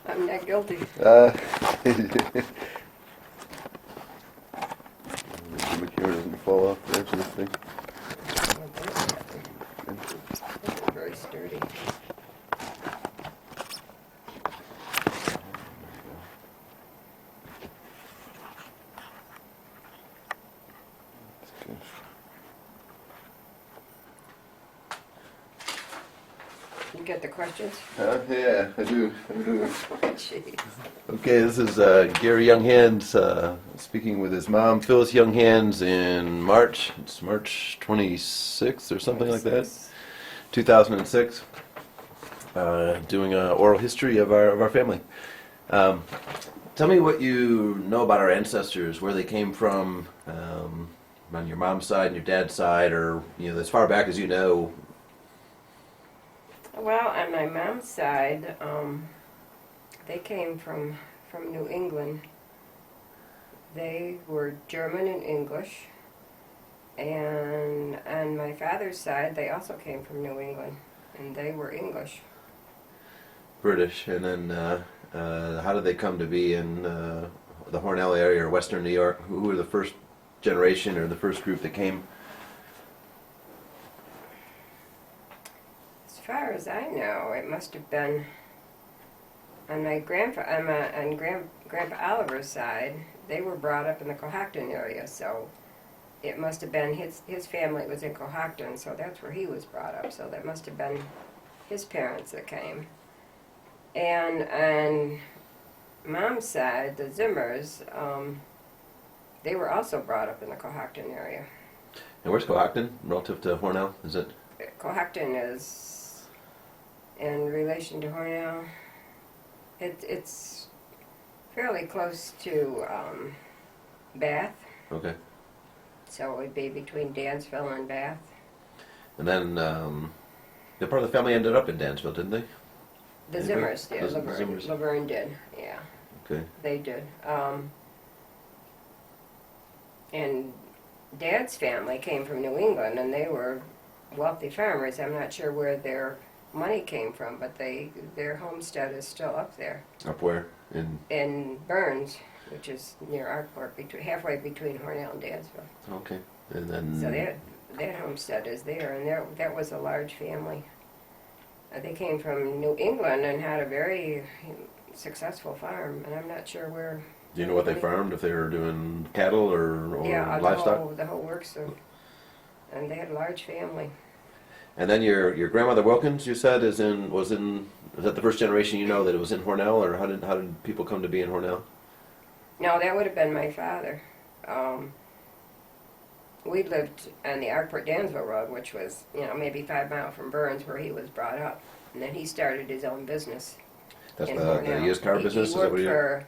I'm not guilty. The camera doesn't fall off the edge of this thing. They're very sturdy. You get the questions? Yeah, I do. Jeez. Okay, this is Gary Younghans speaking with his mom, Phyllis Younghans, in March. It's March 26th or something like that, 2006. Doing an oral history of our family. Tell me what you know about our ancestors, where they came from, on your mom's side and your dad's side, or as far back as you know. Well, on my mom's side, they came from New England. They were German and English. And on my father's side, they also came from New England, and they were English. British. And then how did they come to be in the Hornell area or Western New York? Who were the first generation or the first group that came? As far as I know, it must have been on my Grandpa Oliver's side. They were brought up in the Cohocton area, so it must have been his family was in Cohocton, so that's where he was brought up. So that must have been his parents that came. And on Mom's side, the Zimmers, they were also brought up in the Cohocton area. And where's Cohocton relative to Hornell? Is it? Cohocton is in relation to Hornell. It's fairly close to Bath. Okay. So it would be between Dansville and Bath. And then the part of the family ended up in Dansville, didn't they? The Zimmers did. The Zimmers. Laverne did, yeah. Okay. They did. And Dad's family came from New England, and they were wealthy farmers. I'm not sure where their money came from, but their homestead is still up there. Up where? In Burns, which is near Arkport, halfway between Hornell and Dansville. Okay. And then. So that homestead is there, and that was a large family. They came from New England and had a very successful farm, and I'm not sure where. Do you know what they farmed? If they were doing cattle or livestock? The whole works of, and they had a large family. And then your grandmother Wilkins, you said, was that the first generation you know that it was in Hornell, or how did people come to be in Hornell? No, that would have been my father. We lived on the Arkport-Dansville Road, which was, maybe 5 miles from Burns, where he was brought up. And then he started his own business. That's the used car business? He worked for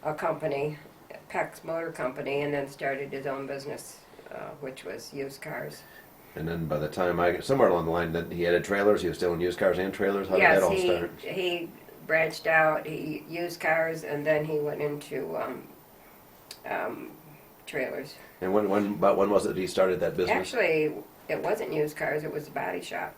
a company, Peck's Motor Company, and then started his own business, which was used cars. And then by the time somewhere along the line, that he added trailers, he was still in used cars and trailers? How did that all start? He branched out, he used cars, and then he went into trailers. And when was it that he started that business? Actually, it wasn't used cars, it was a body shop.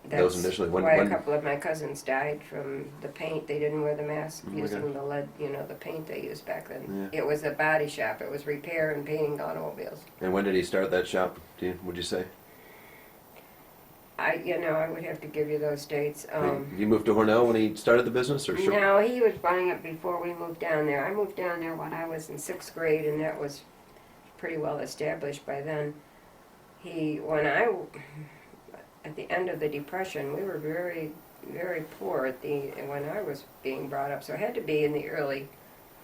That was initially why a couple of my cousins died from the paint. They didn't wear the mask using the lead, the paint they used back then. Yeah. It was a body shop. It was repair and painting automobiles. And when did he start that shop, would you say? I would have to give you those dates. You moved to Hornell when he started the business, or sure? No, he was buying it before we moved down there. I moved down there when I was in 6th grade, and that was pretty well established by then. At the end of the Depression, we were very, very poor when I was being brought up. So it had to be in the early.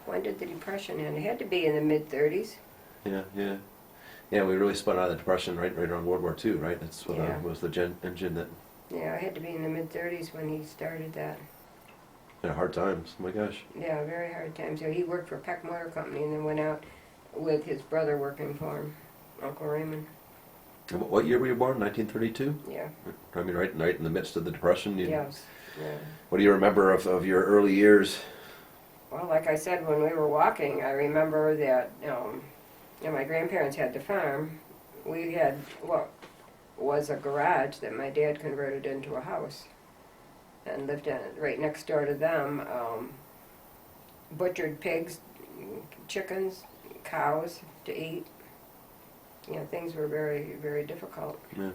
When did the Depression end? It had to be in the mid-30s. Yeah, we really spun out of the Depression right around World War II, right? That's what was the engine that. Yeah, it had to be in the mid-30s when he started that. Yeah, hard times. Oh my gosh. Yeah, very hard times. So he worked for Peck Motor Company and then went out with his brother working for him, Uncle Raymond. And what year were you born? 1932? Yeah. I mean, right in the midst of the Depression? Yes. Yeah. What do you remember of your early years? Well, like I said, when we were walking, I remember that my grandparents had the farm. We had what was a garage that my dad converted into a house. and lived right next door to them. Butchered pigs, chickens, cows to eat. You know, things were very, very difficult. Yeah.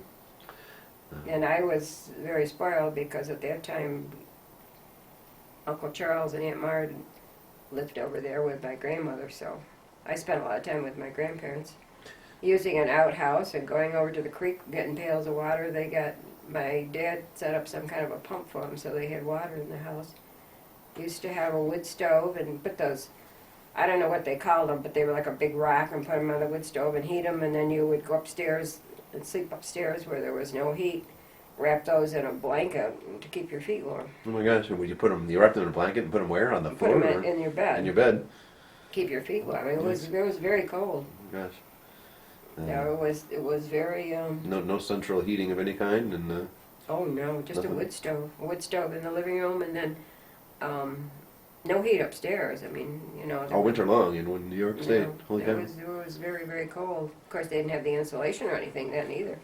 And I was very spoiled because at that time, Uncle Charles and Aunt Marge lived over there with my grandmother, so I spent a lot of time with my grandparents. Using an outhouse and going over to the creek, getting pails of water. My dad set up some kind of a pump for them so they had water in the house. Used to have a wood stove and put those, I don't know what they called them, but they were like a big rock, and put them on the wood stove and heat them, and then you would go upstairs and sleep upstairs where there was no heat. Wrap those in a blanket to keep your feet warm. Oh my gosh! And would you you wrap them in a blanket and put them where, on the Put floor? them in your bed. In your bed. Keep your feet warm. It was very cold. Oh my gosh. No, it was very. No central heating of any kind, and. Oh no, just Nothing. a wood stove. A wood stove in the living room, and then no heat upstairs. I mean, you know. All winter long in New York State. Holy cow. It was very, very cold. Of course, they didn't have the insulation or anything then either.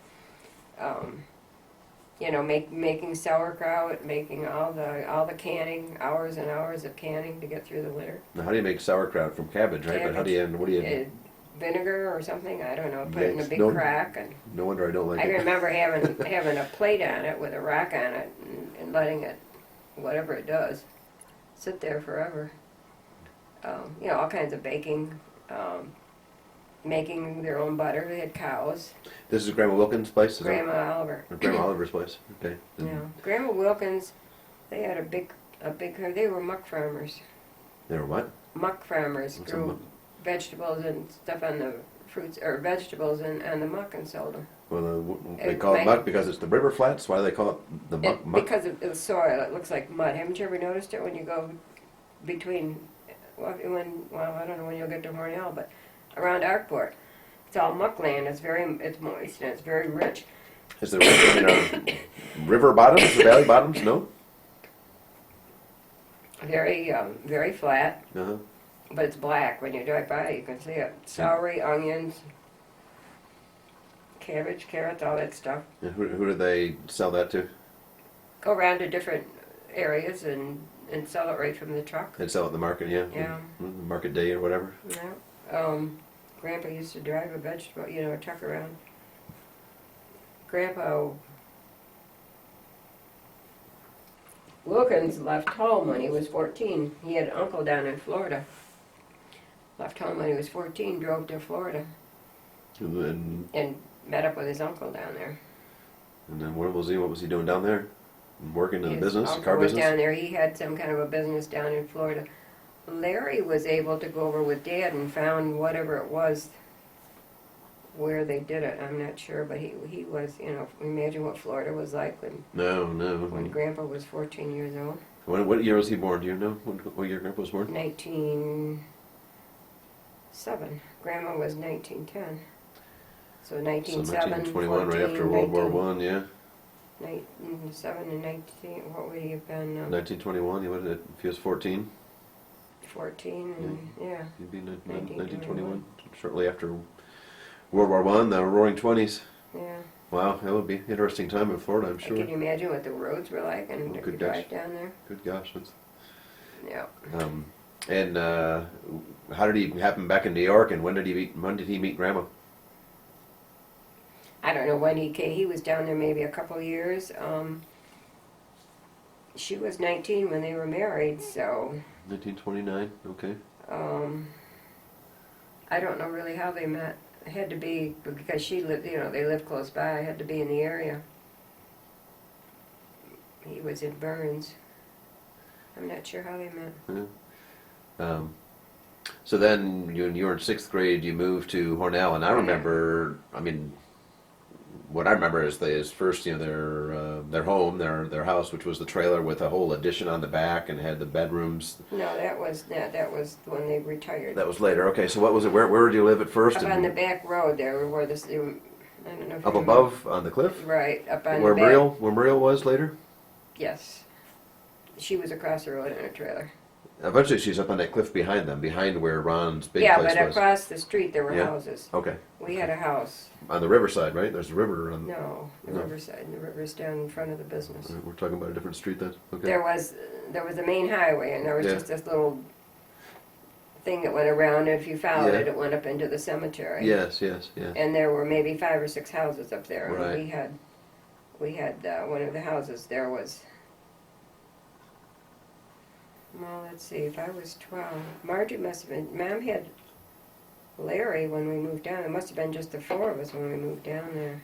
You know, making sauerkraut, making all the canning, hours and hours of canning to get through the winter. Now, how do you make sauerkraut from cabbage, right? But how do you? What do you? Vinegar or something, I don't know. Put it in a big crack. And no wonder I don't like I it. remember having a plate on it with a rack on it and letting it, whatever it does, sit there forever. You know, all kinds of baking, making their own butter. They had cows. This is Grandma Wilkins' place? Is Grandma Oliver. Or Grandma Oliver's place. Okay. Yeah. Grandma Wilkins, they had a big, they were muck farmers. They were what? Muck farmers. What's Grew vegetables and stuff on the fruits, or vegetables and the muck, and sold them. Well, they call it muck because it's the river flats. Why do they call it the muck? Because of the soil, it looks like mud. Haven't you ever noticed it when you go between, I don't know when you'll get to Hornell, but around Arkport, it's all muck land. It's moist and it's very rich. Is there river bottoms, valley bottoms? No. Very flat. Uh-huh. But it's black. When you drive by, you can see it. Celery, onions, cabbage, carrots, all that stuff. And who do they sell that to? Go around to different areas and sell it right from the truck. They sell it at the market, yeah. Yeah. Market day or whatever. Yeah. Grandpa used to drive a truck around. Grandpa Wilkins left home when he was 14. He had an uncle down in Florida. Left home when he was 14, drove to Florida, and met up with his uncle down there. And then where was he? What was he doing down there? Working in a His business, uncle car was business? down there. He had some kind of a business down in Florida. Larry was able to go over with Dad and found whatever it was where they did it. I'm not sure, but he was, you know, imagine what Florida was like when No. Grandpa was 14 years old. What year was he born? Do you know what year Grandpa was born? 1907. Grandma was 1910. So 1907, So 1921, 14, right after World War One, yeah. 7 and 19, what would he have been? 1921, if he was 14. 14, and yeah. He'd be 1921. 1921, shortly after World War One, the Roaring Twenties. Yeah. Wow, that would be an interesting time in Florida, I'm sure. Can you imagine what the roads were like and Oh, to good drive gosh. down there? Good gosh, that's... Yeah. And how did he happen back in New York? And when did he meet Grandma? I don't know when he came. He was down there maybe a couple years. She was 19 when they were married, so 1929. Okay. I don't know really how they met. It had to be because she lived, you know, they lived close by. Had to be in the area. He was in Burns. I'm not sure how they met. Yeah. So then you were in 6th grade. You moved to Hornell, and I remember. I mean, what I remember is first, you know, their home, their house, which was the trailer with a whole addition on the back and had the bedrooms. No, that was when they retired. That was later. Okay, so what was it? Where did you live at first? Up on the back road there, where this, I don't know. If Up you above on the cliff. Right, up on Where the back. Muriel was later. Yes. She was across the road in a trailer. Eventually, she's up on that cliff behind them, behind where Ron's big Yeah, place but was. across the street there were Yeah. houses. Okay. We had a house. On the riverside, right? There's a river. No, the No. riverside. The river's down in front of the business. We're talking about a different street then. Okay. There was a main highway, and there was Yeah. just this little thing that went around, and if you followed Yeah. it, it went up into the cemetery. Yes. And there were maybe 5 or 6 houses up there. Right. And we had one of the houses there was. Well, let's see. If I was 12, Margie must have been. Mom had Larry when we moved down. It must have been just the 4 of us when we moved down there.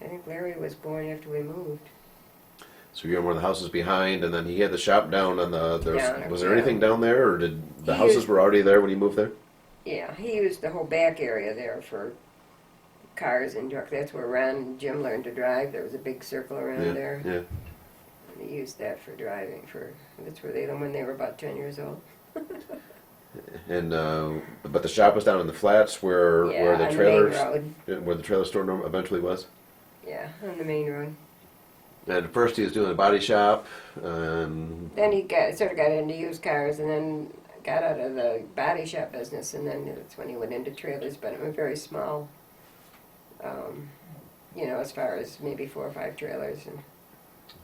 I think Larry was born after we moved. So you're in one of the houses behind, and then he had the shop down on the. Down, Was there yeah. anything down there, or did the He houses used- were already there when he moved there? Yeah, he used the whole back area there for cars and trucks. That's where Ron and Jim learned to drive. There was a big circle around Yeah. there. Yeah. And he used that for driving. That's where they when they were about 10 years old. And but the shop was down in the flats where Yeah, the on trailers, the main road. where the trailer store eventually was. Yeah, on the main road. And at first he was doing a body shop. And Then he sort of got into used cars, and then got out of the body shop business, and then that's when he went into trailers, but it was very small. As far as maybe 4 or 5 trailers. And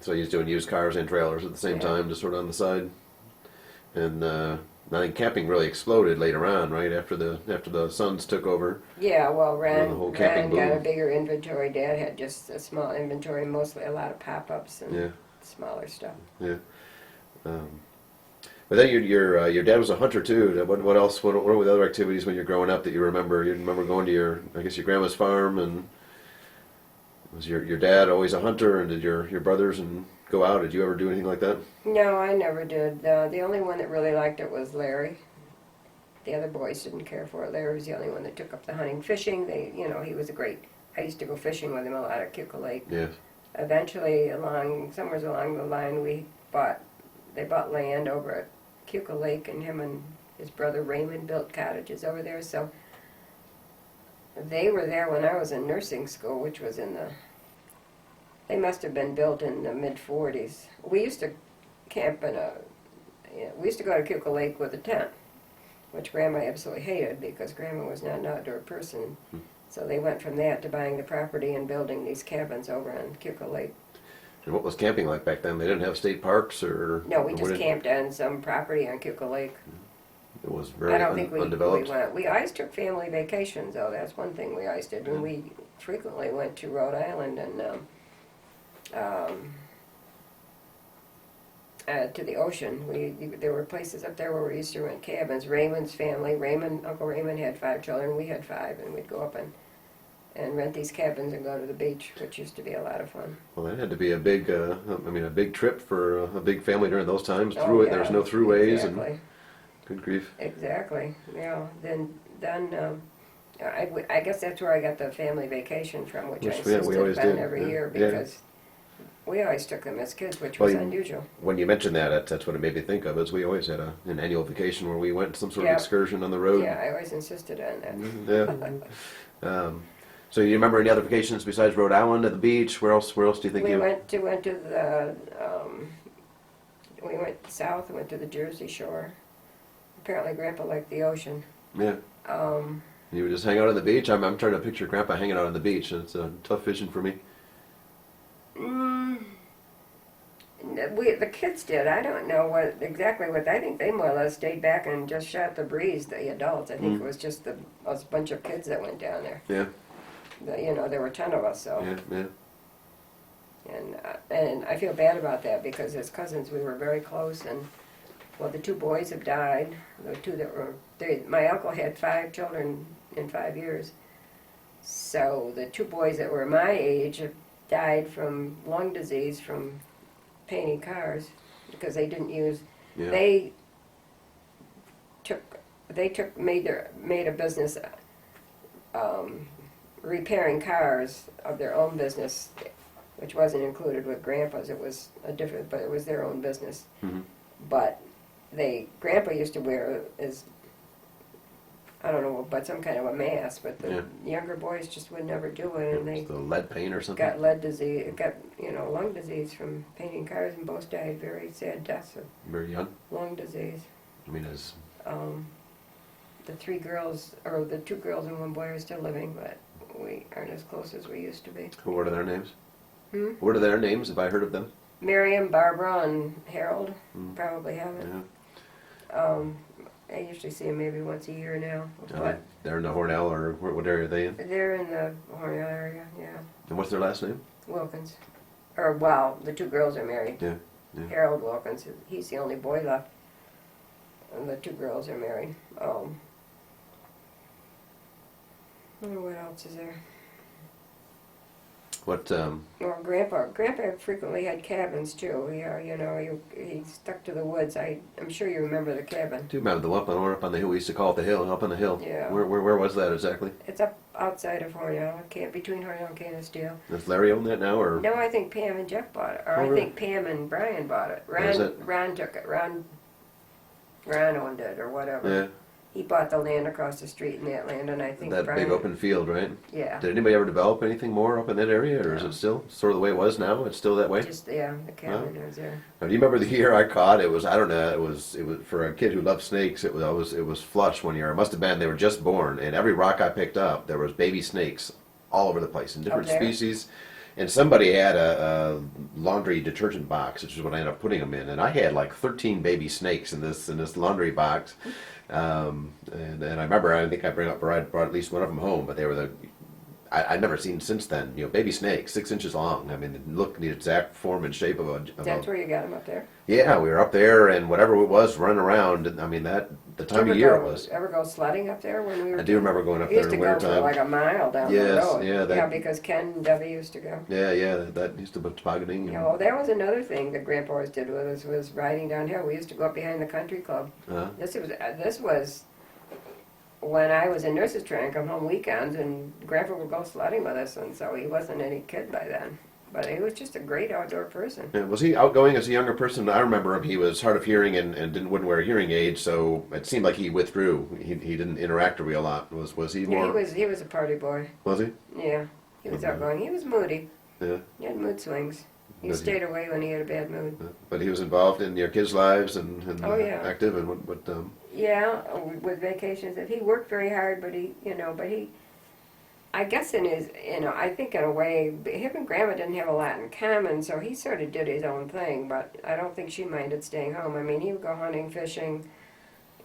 so he was doing used cars and trailers at the same Yeah. time, just sort of on the side. And I think camping really exploded later on, right after the Sons took over. yeah, well, the whole camping Ron got a boom. bigger inventory. Dad had just a small inventory, mostly a lot of pop-ups and Yeah. smaller stuff. Yeah. But then your dad was a hunter too. What else? What were the other activities when you're growing up that you remember? You remember going to your grandma's farm, and was your dad always a hunter? And did your brothers and go out? Did you ever do anything like that? No, I never did. The only one that really liked it was Larry. The other boys didn't care for it. Larry was the only one that took up the hunting. Fishing, he was a great. I used to go fishing with him a lot at Keuka Lake. Yes. Eventually, somewhere along the line, they bought land over at Keuka Lake, and him and his brother Raymond built cottages over there. So they were there when I was in nursing school, which was they must have been built in the mid-40s. We used to camp we used to go to Keuka Lake with a tent, which Grandma absolutely hated because Grandma was not an outdoor person. So they went from that to buying the property and building these cabins over on Keuka Lake. And what was camping like back then? They didn't have state parks, or No, we or just what camped on some property on Keuka Lake. It was very I don't think we undeveloped. went. We always took family vacations, though. That's one thing we always did. And we frequently went to Rhode Island and to the ocean. There were places up there where we used to rent cabins. Raymond's family, Uncle Raymond had 5 children. We had 5, and we'd go up and rent these cabins and go to the beach, which used to be a lot of fun. Well, that had to be a big, a big trip for a big family during those times. Oh, yeah, There was no throughways, exactly. and good grief. Exactly. Yeah. Then I guess that's where I got the family vacation from, which I We insisted always on did. every Yeah. year Yeah. because we always took them as kids, which Well, was you- unusual. When you mentioned that, that's what it made me think of. Is we always had an annual vacation where we went some sort Yeah. of excursion on the road. Yeah, I always insisted on that. Yeah. So you remember any other vacations besides Rhode Island at the beach? Where else do you think We you? went to the we went south. Went to the Jersey Shore. Apparently, Grandpa liked the ocean. Yeah. You would just hang out on the beach. I'm trying to picture Grandpa hanging out on the beach, and it's tough vision for me. The kids did. I don't know exactly what. I think they more or less stayed back and just shot the breeze. The adults. I think it was just a bunch of kids that went down there. Yeah. There were 10 of us. So. Yeah. And I feel bad about that because as cousins we were very close, and the 2 boys have died. The 2 that were my uncle had 5 children in 5 years. So the 2 boys that were my age have died from lung disease from painting cars because they didn't use. Yeah. Made a business repairing cars of their own business, which wasn't included with Grandpa's. It was but it was their own business. Mm-hmm. But Grandpa used to wear I don't know, but some kind of a mass. But the Yeah. younger boys just would never do it, and they It's the lead paint or something. got lead disease, got lung disease from painting cars, and both died very sad deaths of Very young. lung disease. I mean, as The 3 girls, or the 2 girls and 1 boy, are still living, but we aren't as close as we used to be. what are their names? Hmm? What are their names? Have I heard of them? Miriam, Barbara, and Harold probably haven't. Yeah. I usually see them maybe once a year now, Uh, but they're in the Hornell, or what area are they in? they're in the Hornell area, yeah. And what's their last name? Wilkins. Or, well, the 2 girls are married. Yeah. Yeah. Harold Wilkins, he's the only boy left. And the 2 girls are married. What else is there? What? Well, Grandpa frequently had cabins too. He stuck to the woods. I'm sure you remember the cabin. Do you remember the one up on the hill? We used to call it the hill, up on the hill. Yeah. Where was that exactly? It's up outside of Hornell, between Hornell and Canisteel. Does Larry own that now, or? No, I think Pam and Jeff bought it, or Oh, I really? think Pam and Brian bought it. Is it? Ron took it. Ron owned it, or whatever. Yeah. He bought the land across the street in that land, and I think That Brian. big open field, right? Yeah. Did anybody ever develop anything more up in that area, or is it still sort of the way it was now? It's still that way? Just the cabin was there. Now, do you remember the year I caught? It was, I don't know, it was for a kid who loved snakes. It was flush one year. It must have been, they were just born, and every rock I picked up, there was baby snakes all over the place in different there? species. And somebody had a laundry detergent box, which is what I ended up putting them in. And I had like 13 baby snakes in this laundry box. And I remember, I think I brought at least one of them home, but they were I'd never seen since then, baby snakes, 6 inches long. I mean, it looked the exact form and shape of a. That's where you got them up there. Yeah, we were up there, and whatever it was, running around. And, I mean, the time of year it was. Ever go sledding up there when we were? I do remember going up We there used in to the go for wintertime. like a mile down the Yes, road. yeah, Yeah, because Ken and Debbie used to go. Yeah, that used to be tobogganing. Yeah, well, that was another thing that Grandpa always did with us, was riding downhill. We used to go up behind the country club. This was when I was in nurse's training, come home weekends, and Grandpa would go sledding with us, and so he wasn't any kid by then. But he was just a great outdoor person. Yeah, was he outgoing as a younger person? I remember him. He was hard of hearing and wouldn't wear a hearing aid, so it seemed like he withdrew. He didn't interact a lot. Was he more? Yeah, he was a party boy. Was he? Yeah, he was outgoing. He was moody. Yeah. He had mood swings. He Does he? stayed away when he had a bad mood. But he was involved in your kids' lives and Oh, yeah. active and what Yeah, with vacations. If he worked very hard, but I guess in his, I think in a way, him and Grandma didn't have a lot in common, so he sort of did his own thing, but I don't think she minded staying home. I mean, he would go hunting, fishing,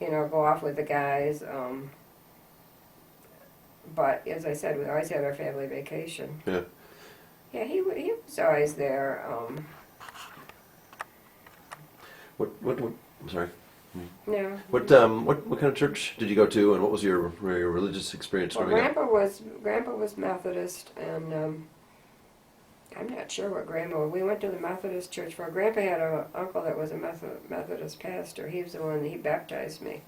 go off with the guys. But as I said, we always had our family vacation. Yeah. Yeah, he was always there. What I'm sorry. No. What kind of church did you go to, and what was your religious experience Well, growing up? Grandpa was Methodist, and I'm not sure what Grandma. We went to the Methodist church for. Grandpa had an uncle that was a Methodist pastor. He was the one that he baptized me.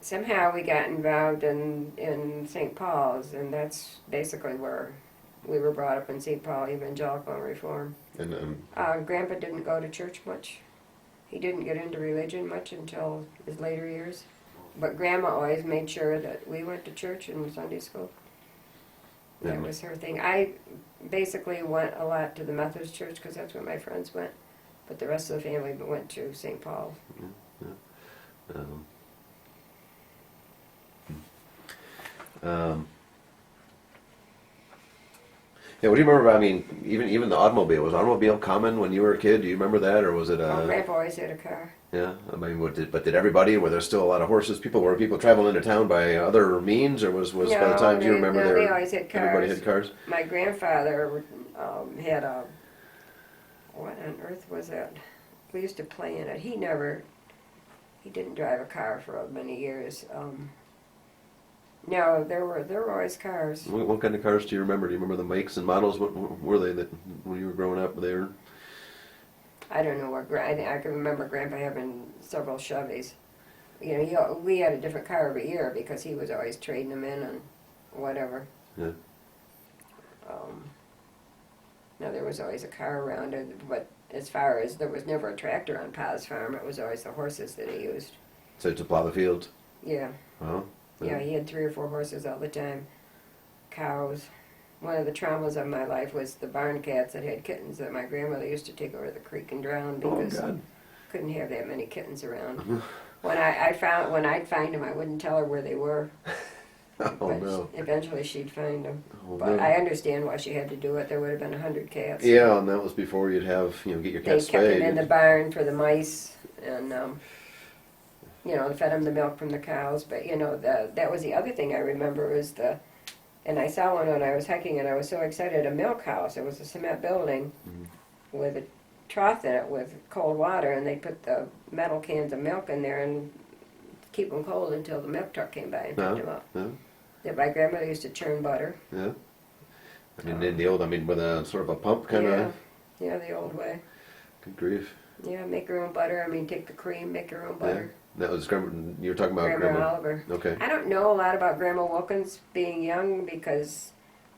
Somehow we got involved in St. Paul's, and that's basically where we were brought up, in St. Paul Evangelical and Reform. And Grandpa didn't go to church much. He didn't get into religion much until his later years. But Grandma always made sure that we went to church and Sunday school. That Yeah. was her thing. I basically went a lot to the Methodist church because that's where my friends went. But the rest of the family went to St. Paul. Yeah, what do you remember about, I mean, even the automobile? Was automobile common when you were a kid? Do you remember that, or was it Grandpa always had a car. yeah, I mean, did everybody, were there still a lot of horses? Were people traveling into town by other means, or was by the time you remember they always had cars. everybody had cars? My grandfather had a, what on earth was that? We used to play in it. He didn't drive a car for many years. No, there were always cars. What kind of cars do you remember? Do you remember the makes and models? What were they that when you were growing up? They were. I don't know what. I can remember Grandpa having several Chevys. We had a different car every year because he was always trading them in and whatever. Yeah. Now there was always a car around it, but as far as there was never a tractor on Pa's farm, it was always the horses that he used. So to plow the fields? Yeah. Well, Yeah, he had 3 or 4 horses all the time. Cows. One of the traumas of my life was the barn cats that had kittens that my grandmother used to take over the creek and drown because couldn't have that many kittens around. When I'd find them, I wouldn't tell her where they were. Oh, but no. Eventually she'd find them. Oh, But no. I understand why she had to do it. There would have been 100 cats. Yeah, and that was before you'd have, get your They cats kept them in spayed. the barn for the mice, and fed them the milk from the cows. But that was the other thing I remember is and I saw one when I was hiking, and I was so excited. A milk house. It was a cement building with a trough in it with cold water, and they put the metal cans of milk in there and keep them cold until the milk truck came by and picked them up. Yeah. Yeah, my grandmother used to churn butter. Yeah. In the old, with a sort of a pump kind of. Yeah, the old way. Good grief. Yeah, make your own butter. Take the cream, make your own butter. That was Grandma. You were talking about Grandma Oliver. Okay. I don't know a lot about Grandma Wilkins being young because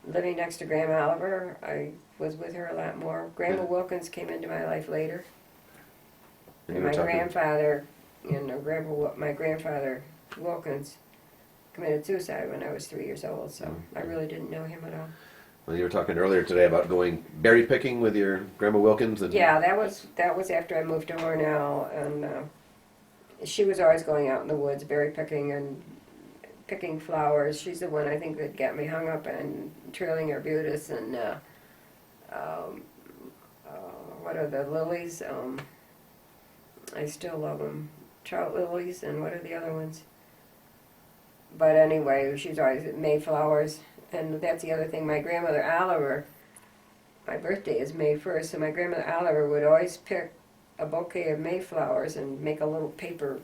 living next to Grandma Oliver, I was with her a lot more. Grandma Wilkins came into my life later. And my grandfather, my grandfather Wilkins committed suicide when I was 3 years old, so I really didn't know him at all. Well, you were talking earlier today about going berry picking with your Grandma Wilkins. Yeah, that was after I moved to Hornell, and she was always going out in the woods berry picking and picking flowers. She's the one I think that got me hung up on trailing arbutus and what are the lilies? I still love them. Trout lilies, and what are the other ones? But anyway, she's always Mayflowers, and that's the other thing. My grandmother Oliver, my birthday is May 1st, so my grandmother Oliver would always pick a bouquet of Mayflowers and make a little paper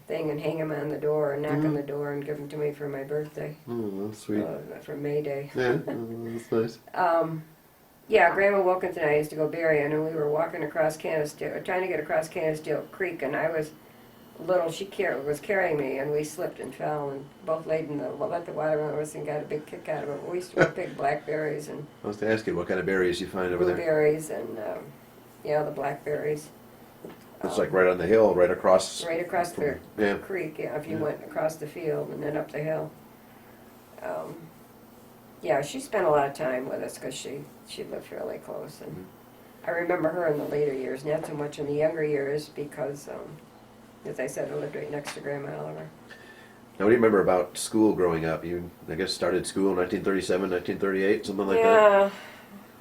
thing and hang them on the door and knock on the door and give them to me for my birthday. Oh, that's sweet. For May Day. Yeah, that's nice. Yeah, Grandma Wilkins and I used to go berrying, and we were walking across Canisteel, trying to get across Canisteel Creek, and I was little. She was carrying me, and we slipped and fell, and both laid in let the water run over us and got a big kick out of it. We used to pick blackberries and I was to ask you what kind of berries you find over there. blueberries and the blackberries. It's like right on the hill, right across. Right across the creek. Yeah, if you went across the field and then up the hill. Yeah, she spent a lot of time with us because she lived fairly close, and I remember her in the later years, not so much in the younger years because, as I said, I lived right next to Grandma Oliver. Now, what do you remember about school growing up? You, I guess, started school in 1937, 1938, something like that? Yeah,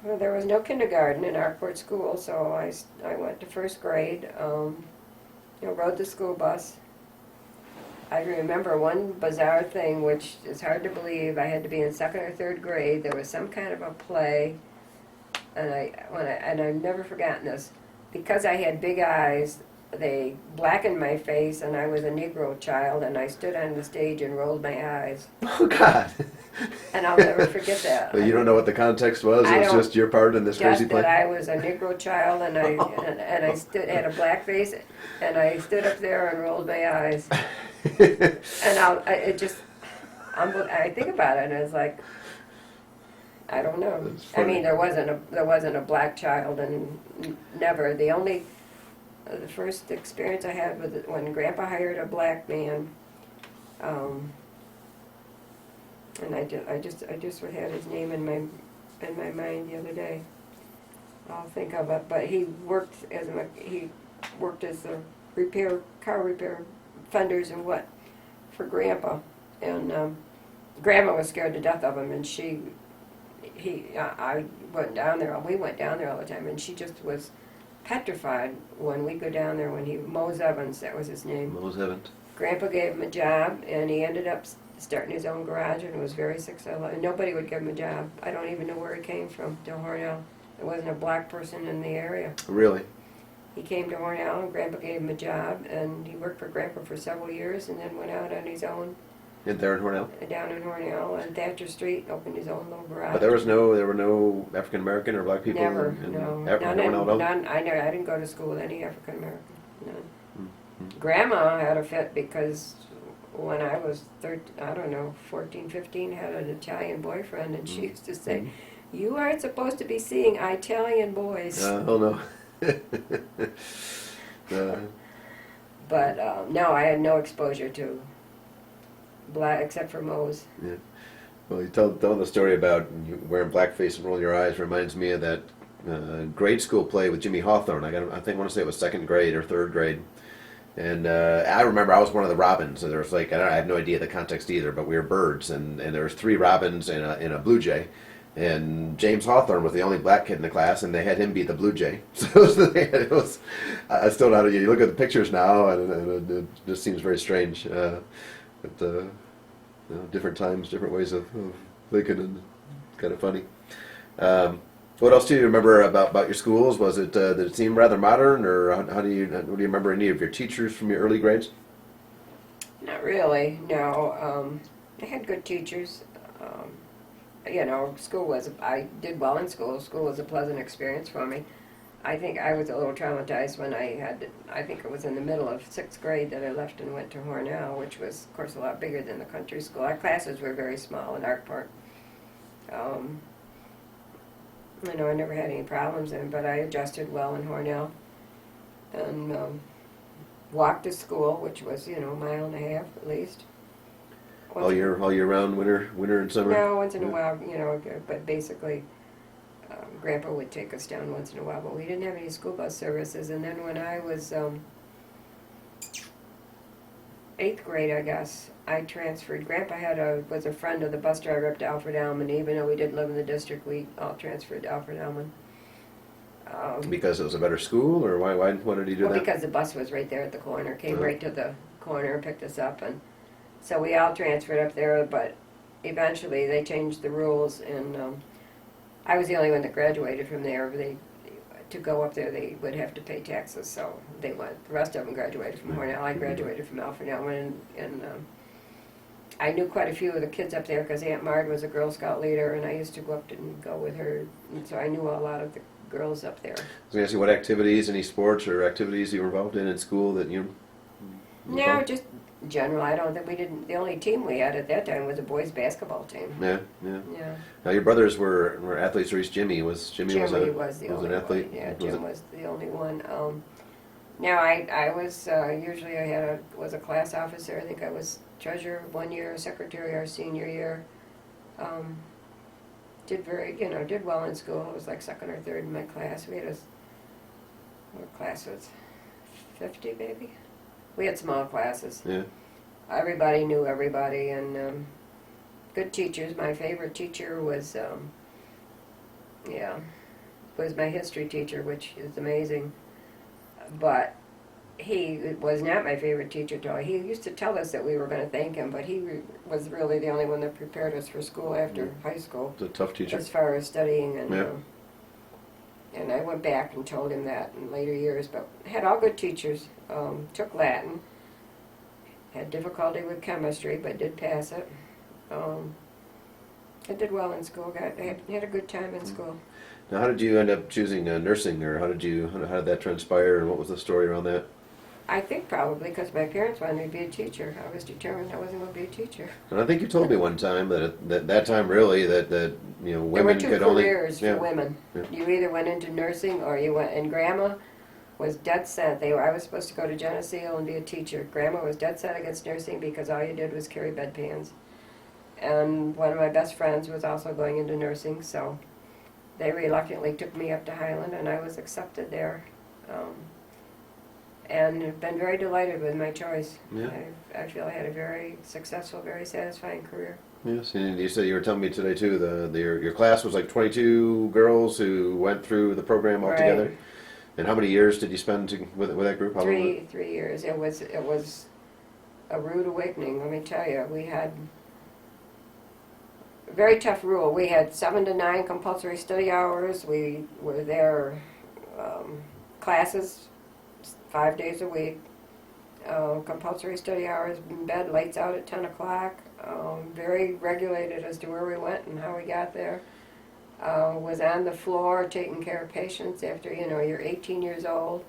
well, there was no kindergarten in Arkport School, so I went to first grade, rode the school bus. I remember one bizarre thing, which is hard to believe. I had to be in 2nd or 3rd grade. There was some kind of a play, and I've never forgotten this. Because I had big eyes, they blackened my face, and I was a Negro child, and I stood on the stage and rolled my eyes. Oh, God. And I'll never forget that. But you don't know what the context was? It was just your part in this crazy play? Just that I was a Negro child, and I had a black face, and I stood up there and rolled my eyes. And I think about it, and it's like, I don't know. I mean, there wasn't a black child, and never. The first experience I had was when Grandpa hired a black man, and I just had his name in my mind the other day. I'll think of it, but he worked as the car repair fenders and what for Grandpa, and Grandma was scared to death of him, and I went down there. We went down there all the time, and she just was petrified when we go down there. Mose Evans, that was his name. Mose Evans. Grandpa gave him a job, and he ended up starting his own garage, and was very successful. And nobody would give him a job. I don't even know where he came from. To Hornell, there wasn't a black person in the area. Really? He came to Hornell, and Grandpa gave him a job, and he worked for Grandpa for several years, and then went out on his own. There in Hornell? Down in Hornell, on Thatcher Street, opened his own little garage. But there were no African American or black people? Never, in no. Hornell? I didn't go to school with any African American, none. Mm-hmm. Grandma had a fit because when I was 14, 15, had an Italian boyfriend, and she used to say, "You aren't supposed to be seeing Italian boys." Oh, no. But no, I had no exposure to black except for Moe's. Yeah. Well, you telling the story about you wearing blackface and rolling your eyes reminds me of that grade school play with Jimmy Hawthorne. I want to say it was second grade or third grade. And I remember I was one of the robins, and there was like I have no idea the context either, but we were birds, and there was three robins and a blue jay, and James Hawthorne was the only black kid in the class, and they had him be the blue jay. So it was I still don't know. You look at the pictures now, and it just seems very strange. But you know, different times, different ways of thinking, and kind of funny. What else do you remember about your schools? Was it did it seem rather modern, or how do you remember any of your teachers from your early grades? Not really, no. I had good teachers. You know, I did well in school. School was a pleasant experience for me. I think I was a little traumatized when I think it was in the middle of 6th grade that I left and went to Hornell, which was, of course, a lot bigger than the country school. Our classes were very small in Arkport. I know I never had any problems in, but I adjusted well in Hornell, and walked to school, which was, you know, a mile and a half at least. All year round, winter and summer. No, once in a while, you know, but basically, Grandpa would take us down once in a while, but we didn't have any school bus services. And then when I was 8th grade, I guess, I transferred. Grandpa was a friend of the bus driver up to Alfred Alman. Even though we didn't live in the district, we all transferred to Alfred Alman. Because it was a better school, or why did he do that? Because the bus was right there at the corner, came right to the corner and picked us up, and so we all transferred up there. But eventually, they changed the rules, and I was the only one that graduated from there. To go up there, they would have to pay taxes, so they went. The rest of them graduated from Hornell. I graduated from Alfred Alman, and I knew quite a few of the kids up there because Aunt Mard was a Girl Scout leader, and I used to go up and go with her, and so I knew a lot of the girls up there. I was going to ask you what activities, any sports or activities you were involved in school that you No, just general. I don't think we didn't. The only team we had at that time was a boys basketball team. Yeah. Yeah. Now your brothers were athletes, or at least Jimmy was. Jimmy was the only an athlete. One. Yeah, Jim was the only one. Now I was usually was a class officer. I think I was treasurer 1 year, secretary our senior year. Did well in school. It was like second or third in my class. We had our class was 50 maybe. We had small classes. Yeah. Everybody knew everybody, and good teachers. My favorite teacher was my history teacher, which is amazing. But he was not my favorite teacher at all. He used to tell us that we were going to thank him, but he was really the only one that prepared us for school after high school. It's a tough teacher. As far as studying, and Yeah. and I went back and told him that in later years. But had all good teachers. Took Latin. Had difficulty with chemistry, but did pass it. I did well in school. Had a good time in school. Now, how did you end up choosing nursing, or how did that transpire, and what was the story around that? I think probably because my parents wanted me to be a teacher. I was determined I wasn't going to be a teacher. And I think you told me one time that at that time really that women there were two could only careers for women. Yeah. You either went into nursing or you went. And Grandma was dead set. I was supposed to go to Geneseo and be a teacher. Grandma was dead set against nursing because all you did was carry bedpans. And one of my best friends was also going into nursing, so they reluctantly took me up to Highland, and I was accepted there. And have been very delighted with my choice. Yeah. I feel I had a very successful, very satisfying career. Yes, and you said you were telling me today too. Your class was like 22 girls who went through the program altogether. Right. And how many years did you spend with that group? How long was it? 3 years. It was a rude awakening. Let me tell you, we had a very tough rule. We had 7 to 9 compulsory study hours. We were there classes 5 days a week. Compulsory study hours in bed, lights out at 10 o'clock. Very regulated as to where we went and how we got there. Was on the floor taking care of patients after, you're 18 years old.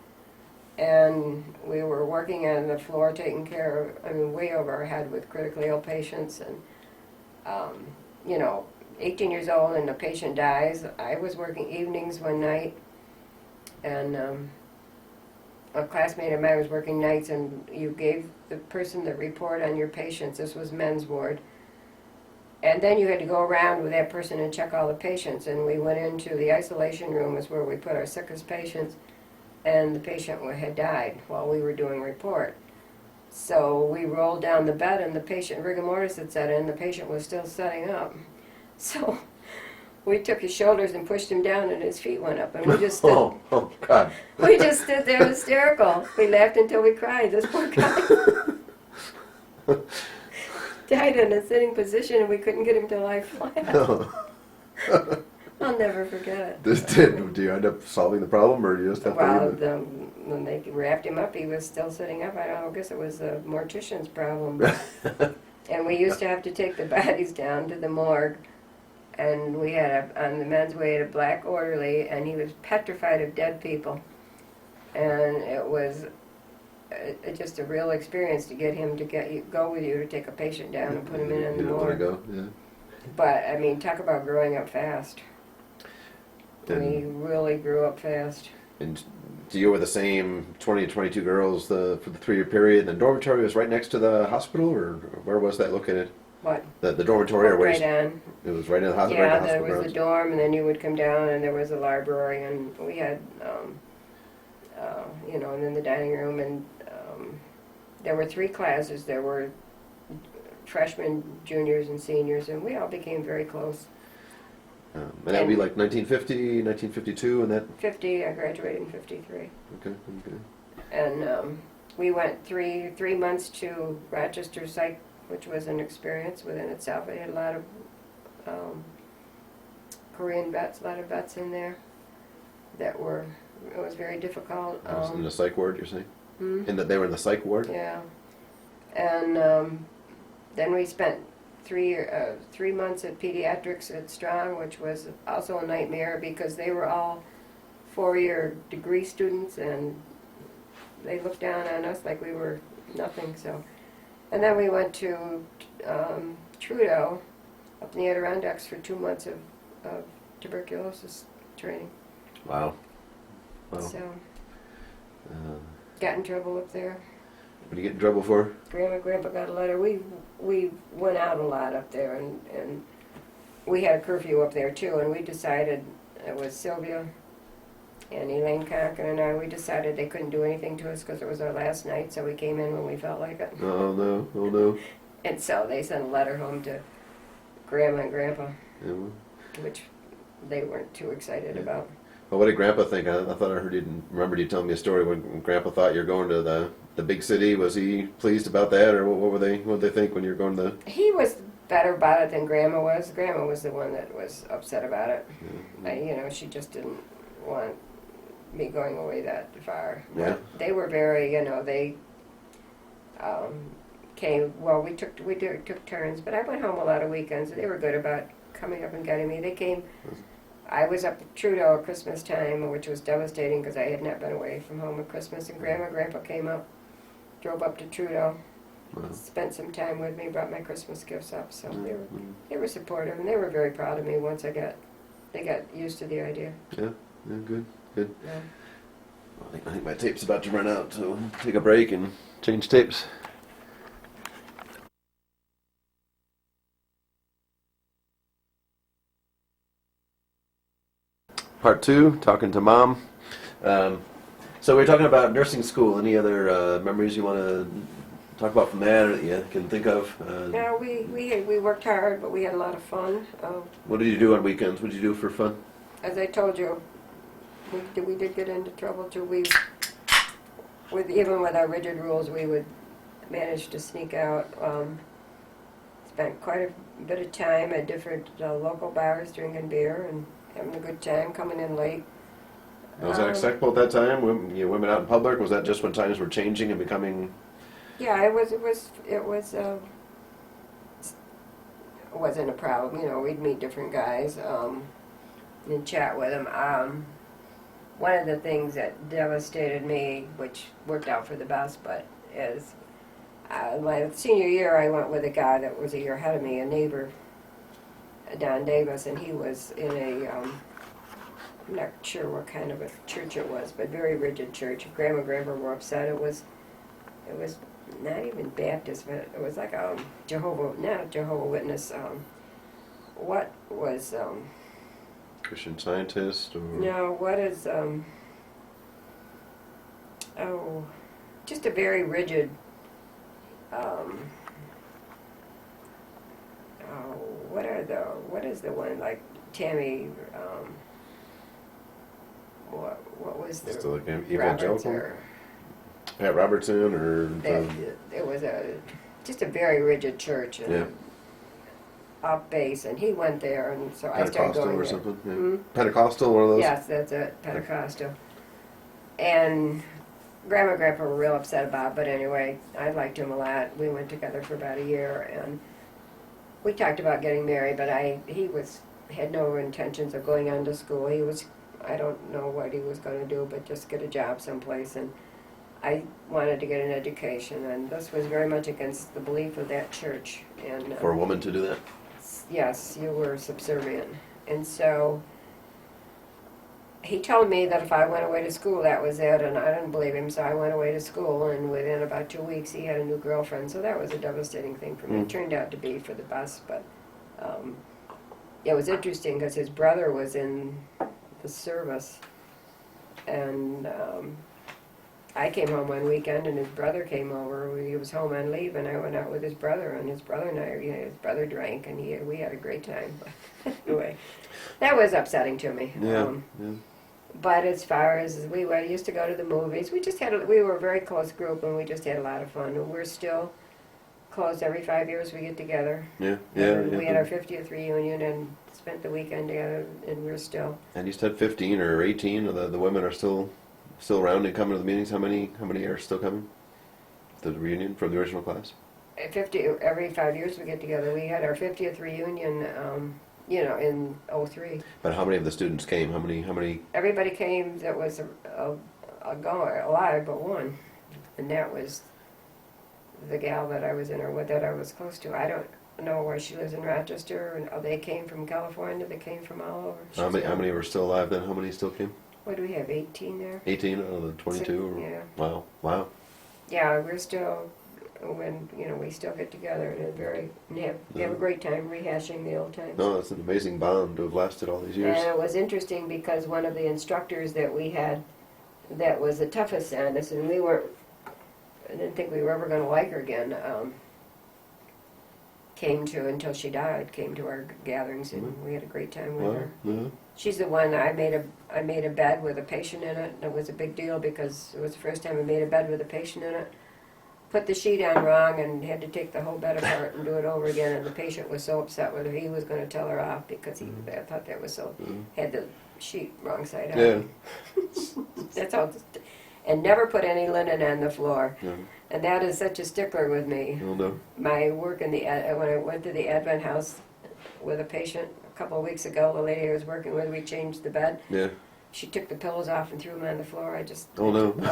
And we were working on the floor taking care of, way over our head with critically ill patients. And, 18 years old and the patient dies. I was working evenings one night. And a classmate of mine was working nights, and you gave the person the report on your patients. This was men's ward. And then you had to go around with that person and check all the patients. And we went into the isolation room, is where we put our sickest patients, and the patient had died while we were doing report. So we rolled down the bed, and the patient, rigor mortis had set in, the patient was still sitting up. So we took his shoulders and pushed him down, and his feet went up, and we just stood, oh God. we just stood there hysterical. We laughed until we cried. This poor guy died in a sitting position, and we couldn't get him to lie flat. No. I'll never forget it. Do you end up solving the problem, or do you just have to Well, leave it? when they wrapped him up, he was still sitting up. I don't know, I guess it was the mortician's problem. And we used to have to take the bodies down to the morgue. And we had, on the men's ward, a black orderly, and he was petrified of dead people. And it was just a real experience to get him to go with you to take a patient down and put him in the You don't want to morgue. go? Yeah. But, I mean, talk about growing up fast. We And, really grew up fast. and you were the same 20 to 22 girls for the 3-year period, and the dormitory was right next to the hospital, or where was that located? What? The dormitory, or where Right on. it was right in the hospital? Yeah, right in the there hospital was a grounds? dorm, and then you would come down, and there was a library, and we had, and then the dining room, and there were 3 classes. There were freshmen, juniors, and seniors, and we all became very close. And that would be like 1950, 1952, and that. 50, I graduated in 53. Okay. And we went three months to Rochester Psych, which was an experience within itself. It had a lot of Korean vets, a lot of vets in there it was very difficult. In the psych ward, you're saying? Hmm? They were in the psych ward? Yeah. And then we spent 3 months at pediatrics at Strong, which was also a nightmare because they were all 4-year degree students, and they looked down on us like we were nothing. So, and then we went to Trudeau up in the Adirondacks for 2 months of tuberculosis training. Wow. So, Uh, got in trouble up there. what do you get in trouble for? Grandpa got a letter. We went out a lot up there, and we had a curfew up there too, and we decided, it was Sylvia and Elaine Conklin and I, we decided they couldn't do anything to us because it was our last night, so we came in when we felt like it. Oh no. And so they sent a letter home to Grandma and Grandpa, Yeah, well, which they weren't too excited about. well, what did Grandpa think? I thought I remembered you telling me a story when Grandpa thought you were going to the big city. Was he pleased about that, or what did they think when you were going to? He was better about it than Grandma was. Grandma was the one that was upset about it. Yeah. She just didn't want me going away that far. Yeah. They were very, they came. Well, we took turns, but I went home a lot of weekends. They were good about coming up and getting me. They came. I was up at Trudeau at Christmas time, which was devastating because I had not been away from home at Christmas. And Grandma and Grandpa came up, drove up to Trudeau, Wow. spent some time with me, brought my Christmas gifts up. So Mm. they were supportive, and they were very proud of me once they got used to the idea. Yeah, good. Yeah. Well, I think my tape's about to run out, so take a break and change tapes. Part 2, talking to Mom. So we're talking about nursing school. Any other memories you want to talk about from that, or that you can think of? No, we worked hard, but we had a lot of fun. What did you do on weekends? What did you do for fun? As I told you, we did get into trouble too. Even with our rigid rules, we would manage to sneak out. Spent quite a bit of time at different local bars drinking beer and having a good time, coming in late. Was that acceptable at that time? Women out in public? Was that just when times were changing and becoming? Yeah, it wasn't a problem. We'd meet different guys and chat with them. One of the things that devastated me, which worked out for the best, but is my senior year, I went with a guy that was a year ahead of me, a neighbor, Don Davis, and he was in a I'm not sure what kind of a church it was, but very rigid church. Grandma and Grandpa were upset. It was not even Baptist, but it was like not a Jehovah Witness. What was Christian Scientist or no? What is just a very rigid. What is the one like Tammy? What was the still like Roberts evangelical? or Pat Robertson or it was just a very rigid church and yeah. off base, and he went there, and so I started Pentecostal going or there. something? Yeah. Hmm? Pentecostal, one of those? Yes, that's it, Pentecostal. And Grandma and Grandpa were real upset about it, but anyway, I liked him a lot. We went together for about a year, and we talked about getting married, but he had no intentions of going on to school. I don't know what he was going to do, but just get a job someplace, and I wanted to get an education, and this was very much against the belief of that church. And For a woman to do that? yes, you were subservient. And so he told me that if I went away to school, that was it, and I didn't believe him, so I went away to school, and within about 2 weeks he had a new girlfriend, so that was a devastating thing for me. It turned out to be for the best, but it was interesting because his brother was in the service, and I came home one weekend, and his brother came over. He was home on leave, and I went out with his brother, and his brother and I, his brother drank, and we had a great time. But anyway, that was upsetting to me. Yeah. But as far as we used to go to the movies, we were a very close group, and we just had a lot of fun. And we're still close. Every 5 years we get together. Yeah. And we had our 50th reunion and spent the weekend together, and we're still. And you said 15 or 18 of the women are still around and coming to the meetings. How many are still coming to the reunion from the original class? 50 every 5 years we get together. We had our 50th reunion, in '03. But how many of the students came? How many? Everybody came that was alive but one, and that was the gal that I was in, or that I was close to. I don't know where she lives in Rochester, and they came from California. They came from all over. How many were still alive then? How many still came? What do we have? 18 there. 18 out of the 22. Yeah. Wow. Yeah, we're still. We still get together and have a great time rehashing the old times. No, it's an amazing bond to have lasted all these years. And it was interesting because one of the instructors that we had that was the toughest on us, and I didn't think we were ever going to like her again, until she died, came to our gatherings, and we had a great time with her. Yeah. She's the one I made a bed with a patient in it, and it was a big deal because it was the first time I made a bed with a patient in it. Put the sheet on wrong and had to take the whole bed apart and do it over again, and the patient was so upset with her, he was going to tell her off because I thought that was so, had the sheet wrong side up. Yeah. That's all. And never put any linen on the floor. Yeah. And that is such a stickler with me. Well, no. My work when I went to the Advent house with a patient a couple of weeks ago, the lady I was working with, we changed the bed. Yeah. She took the pillows off and threw them on the floor. I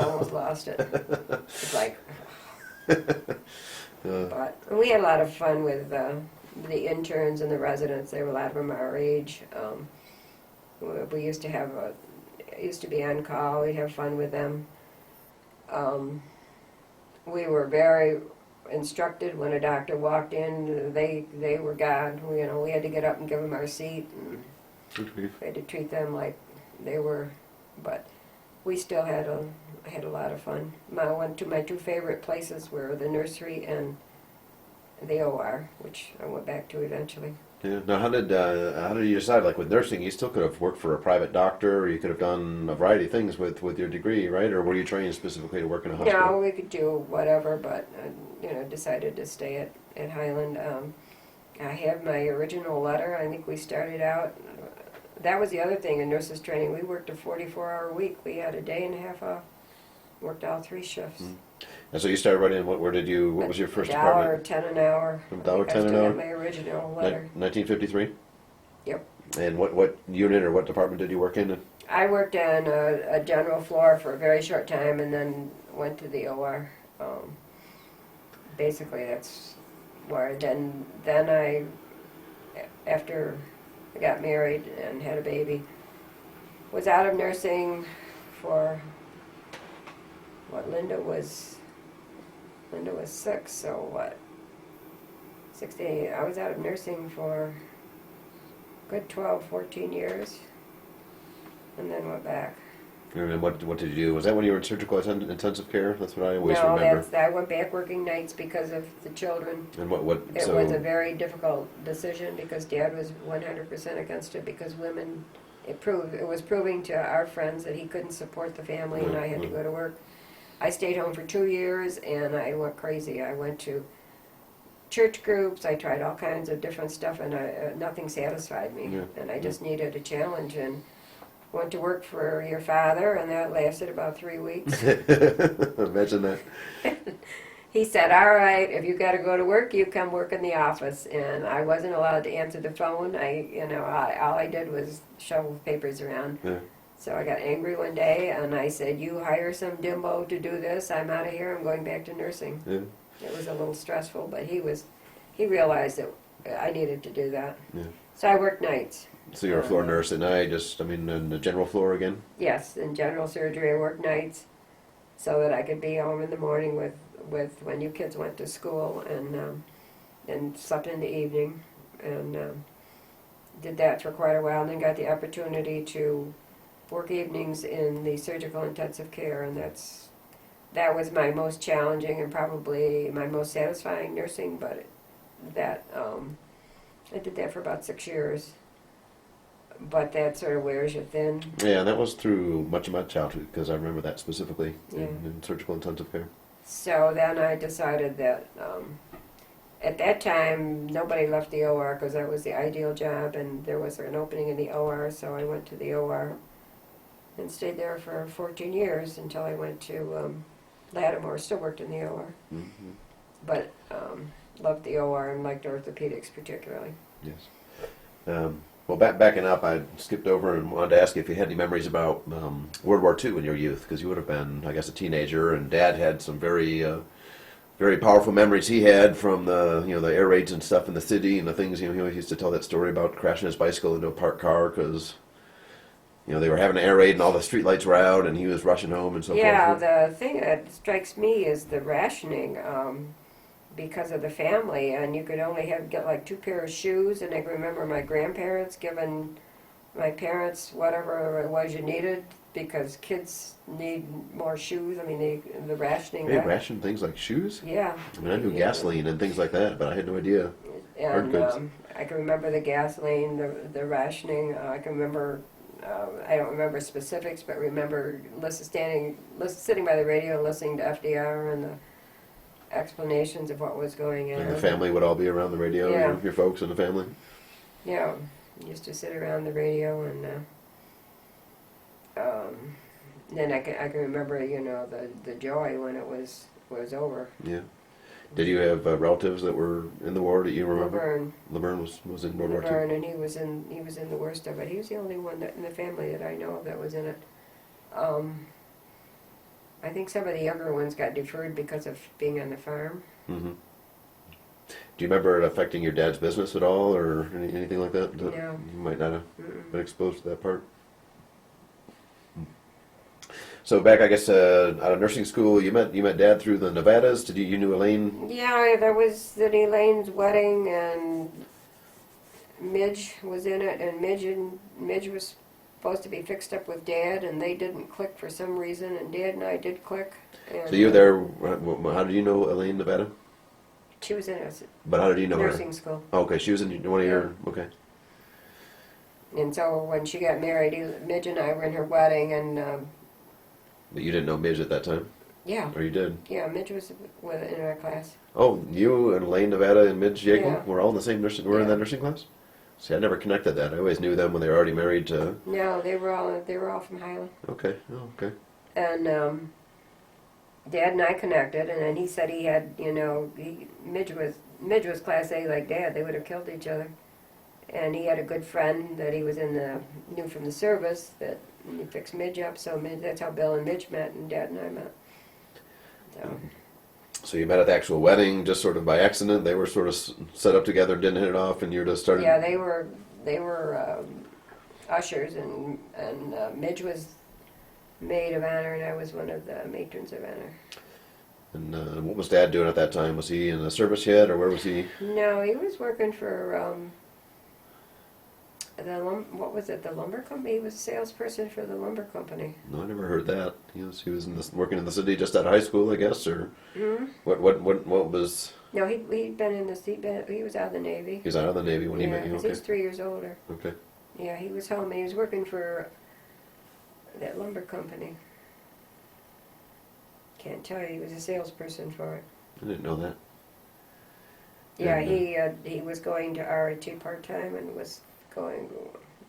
almost lost it. It's like... But we had a lot of fun with the interns and the residents. There were a lot of them our age. We used to be on call. We'd have fun with them. We were very instructed when a doctor walked in. They were God. We had to get up and give them our seat. And we had to treat them like they were, but we still had a lot of fun. My two favorite places were the nursery and the OR, which I went back to eventually. Yeah. Now, how did you decide? Like with nursing, you still could have worked for a private doctor, or you could have done a variety of things with your degree, right? Or were you trained specifically to work in a hospital? No, we could do whatever, but decided to stay at Highland. I have my original letter. I think we started out. That was the other thing in nurses training. We worked a 44-hour week. We had a day and a half off. Worked all 3 shifts. And so you started right in. What was your first department? $1.10 an hour. $1.10 an hour. My original letter. 1953. Yep. And what unit or what department did you work in? I worked on a general floor for a very short time, and then went to the OR. Basically, that's where. Then after I got married and had a baby, was out of nursing for what Linda was 6, so what, 16, I was out of nursing for good 12, 14 years, and then went back. And what did you do? Was that when you were in surgical intensive care? That's what I always No, remember. I went back working nights because of the children. And what? It So was a very difficult decision because Dad was 100% against it because women, it was proving to our friends that he couldn't support the family and I had to go to work. I stayed home for 2 years and I went crazy. I went to church groups, I tried all kinds of different stuff and nothing satisfied me. Yeah. And I just needed a challenge and went to work for your father and that lasted about 3 weeks. imagine that. He said, all right, if you got to go to work, you come work in the office. And I wasn't allowed to answer the phone. All I did was shovel papers around. Yeah. So I got angry one day and I said, you hire some dimbo to do this. I'm out of here. I'm going back to nursing. Yeah. It was a little stressful, but he realized that I needed to do that. Yeah. So I worked nights. So you're a floor nurse at night, in the general floor again? Yes, in general surgery, I worked nights so that I could be home in the morning with when you kids went to school and slept in the evening and did that for quite a while and then got the opportunity to work evenings in the surgical intensive care and that was my most challenging and probably my most satisfying nursing, but I did that for about 6 years. But that sort of wears you thin. Yeah, and that was through much of my childhood because I remember that specifically Yeah. in surgical intensive care. So then I decided that at that time nobody left the OR because that was the ideal job and there was an opening in the OR, so I went to the OR and stayed there for 14 years until I went to Lattimore. Still worked in the OR, Mm-hmm. but loved the OR and liked orthopedics particularly. Yes. Well, backing up, I skipped over and wanted to ask you if you had any memories about World War II in your youth, because you would have been, I guess, a teenager, and Dad had some very, very powerful memories he had from the air raids and stuff in the city and the things. He always used to tell that story about crashing his bicycle into a parked car because they were having an air raid and all the street lights were out, and he was rushing home and so Yeah, forth. the thing that strikes me is the rationing. Because of the family, and you could only get like 2 pairs of shoes, and I can remember my grandparents giving my parents whatever it was you needed because kids need more shoes. I mean, the rationing. They ration things like shoes? Yeah. I mean, I knew gasoline and things like that, but I had no idea. Hard And goods. I can remember the gasoline, the rationing. I can remember. I don't remember specifics, but remember sitting by the radio, listening to FDR and the explanations of what was going on. And the family would all be around the radio, Yeah. your folks and the family? Yeah, used to sit around the radio and then I can remember the joy when it was over. Yeah. Did you have relatives that were in the war that you remember? Laverne. Laverne was in World War II. Laverne, and he was in the worst of it. He was the only one in the family that I know of that was in it. I think some of the younger ones got deferred because of being on the farm. Mm-hmm. Do you remember it affecting your dad's business at all, or anything like that? No. You might not have Mm-mm. been exposed to that part. So back, I guess, out of nursing school, you met Dad through the Nevadas. You knew Elaine? Yeah, there was at Elaine's wedding, and Midge was in it, and Midge was supposed to be fixed up with Dad, and they didn't click for some reason, and Dad and I did click. And So you were there. How did you know Elaine Nevada? She was in a But how did you know her? nursing school. Oh, okay, she was in one of your. Okay. And so when she got married, Midge and I were in her wedding, and But you didn't know Midge at that time, yeah, or you did? Midge was in our class. Oh, you and Elaine Nevada and Midge Jacob Yeah. were all in the same nursing. Were in Yeah. that nursing class? See, I never connected that. I always knew them when they were already married to. No, they were all from Highland. Okay. Oh, okay. And Dad and I connected, and then he said he had, Midge was Class A like Dad. They would have killed each other. And he had a good friend that he knew from the service that he fixed Midge up. So that's how Bill and Midge met, and Dad and I met. So So you met at the actual wedding, just sort of by accident. They were sort of set up together, didn't hit it off, and you just started. yeah, they were ushers, and Midge was maid of honor, and I was one of the matrons of honor. And what was Dad doing at that time? Was he in the service yet, or where was he? No, he was working for what was it? The lumber company. He was a salesperson for the lumber company. No, I never heard that. He was working in the city just out of high school, I guess, or what was? No, he'd been in the he was out of the Navy. He was out of the Navy when he met you. because Okay. he's 3 years older. Okay. Yeah, he was home. He was working for that lumber company. Can't tell you. He was a salesperson for it. I didn't know that. Yeah, And, he was going to RIT part time and was going.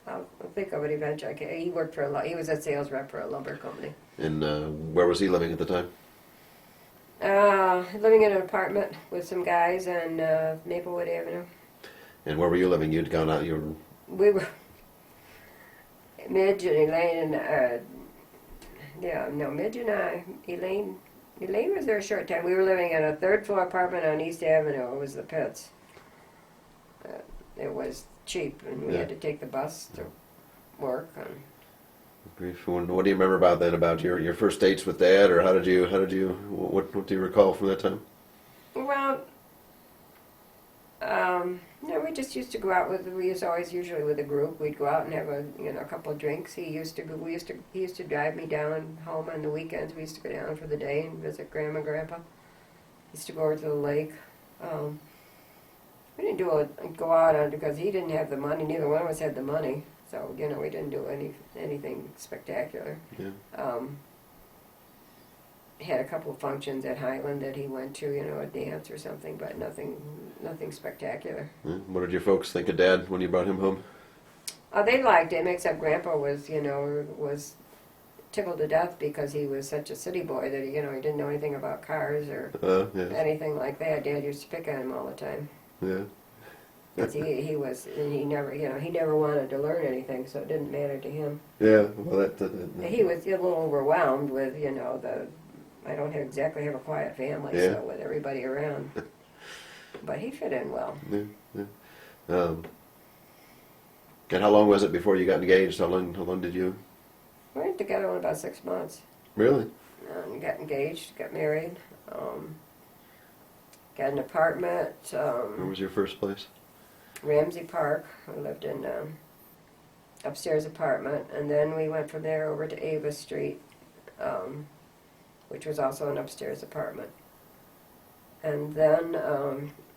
I'll think of it eventually. He worked for he was a sales rep for a lumber company. And where was he living at the time? Living in an apartment with some guys on Maplewood Avenue. And where were you living? You'd gone out. We were Midge and Elaine and Midge and I. Elaine was there a short time. We were living in a third floor apartment on East Avenue. It was the pits. It was cheap, and we had to take the bus to work. And Grief. What do you remember about then? About your first dates with Dad, or what do you recall from that time? well, we just used to go out usually with a group. We'd go out and have a couple of drinks. He used to drive me down home on the weekends. We used to go down for the day and visit Grandma and Grandpa. Used to go over to the lake. We didn't go out on because he didn't have the money. Neither one of us had the money, so we didn't do anything spectacular. Yeah. Had a couple of functions at Highland that he went to, a dance or something, but nothing spectacular. Yeah. What did your folks think of Dad when you brought him home? Oh, they liked him, except Grandpa was tickled to death because he was such a city boy that he didn't know anything about cars or Yes. anything like that. Dad used to pick on him all the time. Yeah. Because he never wanted to learn anything, so it didn't matter to him. Yeah. Well, He was a little overwhelmed with, I don't exactly have a quiet family, Yeah. so with everybody around. But he fit in well. Yeah. And how long was it before you got engaged? How long did you? We were together in about 6 months. Really? Got engaged, got married, got an apartment. Where was your first place? Ramsey Park. We lived in upstairs apartment, and then we went from there over to Ava Street, which was also an upstairs apartment. And then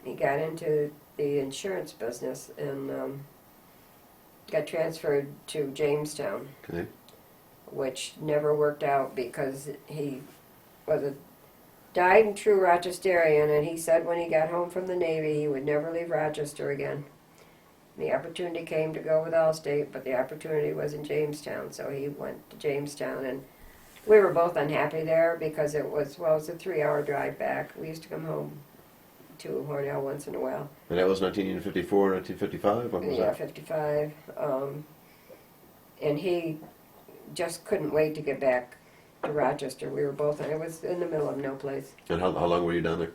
he got into the insurance business and got transferred to Jamestown, Okay. which never worked out because he was a died and true Rochesterian, and he said when he got home from the Navy he would never leave Rochester again. The opportunity came to go with Allstate, but the opportunity was in Jamestown, so he went to Jamestown, and we were both unhappy there because it was a 3-hour drive back. We used to come home to Hornell once in a while. And that was 1954, 1955? When was that? 55. And he just couldn't wait to get back to Rochester. We were both, it was in the middle of no place. And how long were you down there?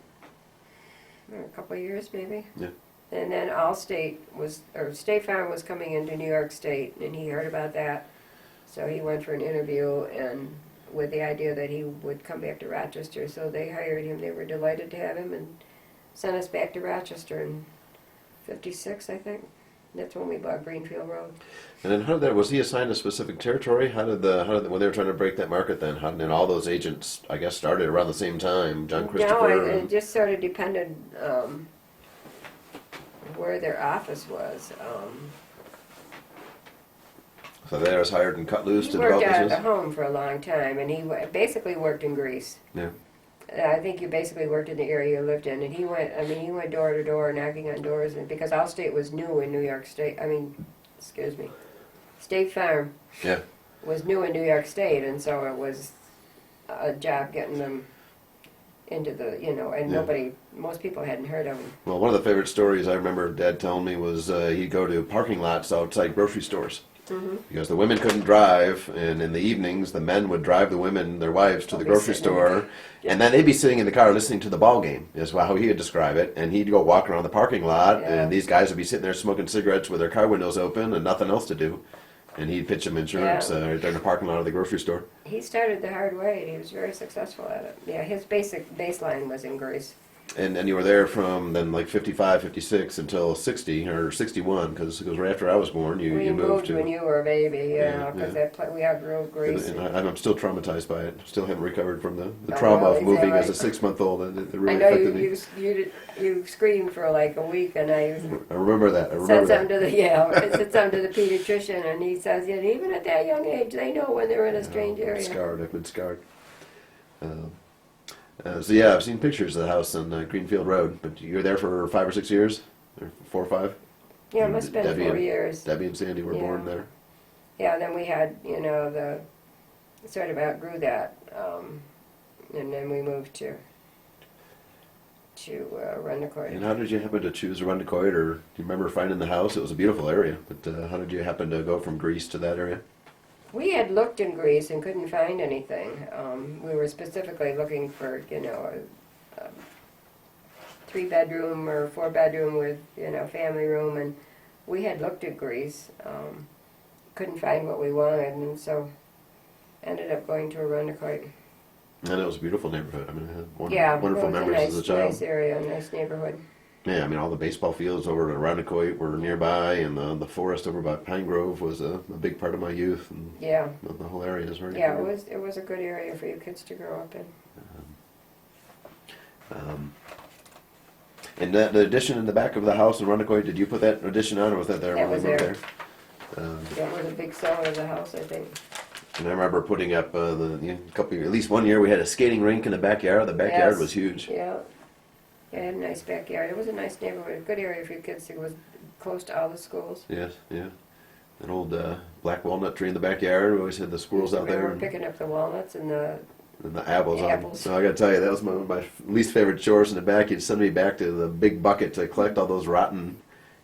A couple of years maybe. Yeah. And then State Farm was coming into New York State, and he heard about that. So he went for an interview, and with the idea that he would come back to Rochester. So they hired him. They were delighted to have him and sent us back to Rochester in 56, I think. That's when we bought Greenfield Road. And then was he assigned a specific territory? When they were trying to break that market then, and all those agents, I guess, started around the same time, John Christopher? No, it just sort of depended where their office was. So they was hired and cut loose He to worked develop out of the business? home for a long time, and he basically worked in Greece. Yeah. I think you basically worked in the area you lived in, and he went door to door knocking on doors, and because Allstate was new in New York State, State Farm Yeah. was new in New York State, and so it was a job getting them into most people hadn't heard of him. Well, one of the favorite stories I remember Dad telling me was he'd go to parking lots outside grocery stores. Mm-hmm. Because the women couldn't drive, and in the evenings the men would drive the women, their wives, to the grocery store, and then they'd be sitting in the car listening to the ball game, is how he would describe it, and he'd go walk around the parking lot, Yeah. and these guys would be sitting there smoking cigarettes with their car windows open and nothing else to do. And he'd pitch them insurance right there in the parking lot of the grocery store. He started the hard way, and he was very successful at it. Yeah, his basic baseline was in Greece. And you were there from then like 55, 56 until 60 or 61, because right after I was born, you moved to. When you were a baby, Yeah, because yeah. we outgrew Greece. And I'm still traumatized by it. Still haven't recovered from the trauma of really? moving Is as that a 6-month-old. It really I know affected me. you screamed for like a week, and I I remember that. I said remember something that. to I said something to the pediatrician, and he says, yeah, even at that young age, they know when they're in a strange area. I've been scarred. So yeah, I've seen pictures of the house on Greenfield Road. But you were there for 5 or 6 years, or 4 or 5. Yeah, it must have been 4 years. Debbie and Sandy were born there. Yeah, then we had, the sort of outgrew that, and then we moved to Rundecoit. And how did you happen to choose Rundecoit, or do you remember finding the house? It was a beautiful area, but how did you happen to go from Greece to that area? We had looked in Greece and couldn't find anything. We were specifically looking for, a 3-bedroom or 4-bedroom with, family room, and we had looked at Greece, couldn't find what we wanted, and so ended up going to Rundecoit. And it was a beautiful neighborhood. I mean, I had wonderful memories as a child. Nice area, nice neighborhood. Yeah, I mean, all the baseball fields over at Rundecoit were nearby, and the forest over by Pine Grove was a big part of my youth. And yeah. The whole area is very Yeah, it was a good area for you kids to grow up in. And the addition in the back of the house in Rundecoit, did you put that addition on, or was that there That when was we moved there. there? That was a big seller of the house, I think. And I remember putting up at least one year we had a skating rink in the backyard. The backyard Yes. was huge. Yeah. It had a nice backyard. It was a nice neighborhood, a good area for your kids. It was close to all the schools. Yes, yeah. An old black walnut tree in the backyard. We always had the squirrels out there. We were picking up the walnuts and the apples. So I got to tell you, that was one of my least favorite chores in the back. You'd send me back to the big bucket to collect all those rotten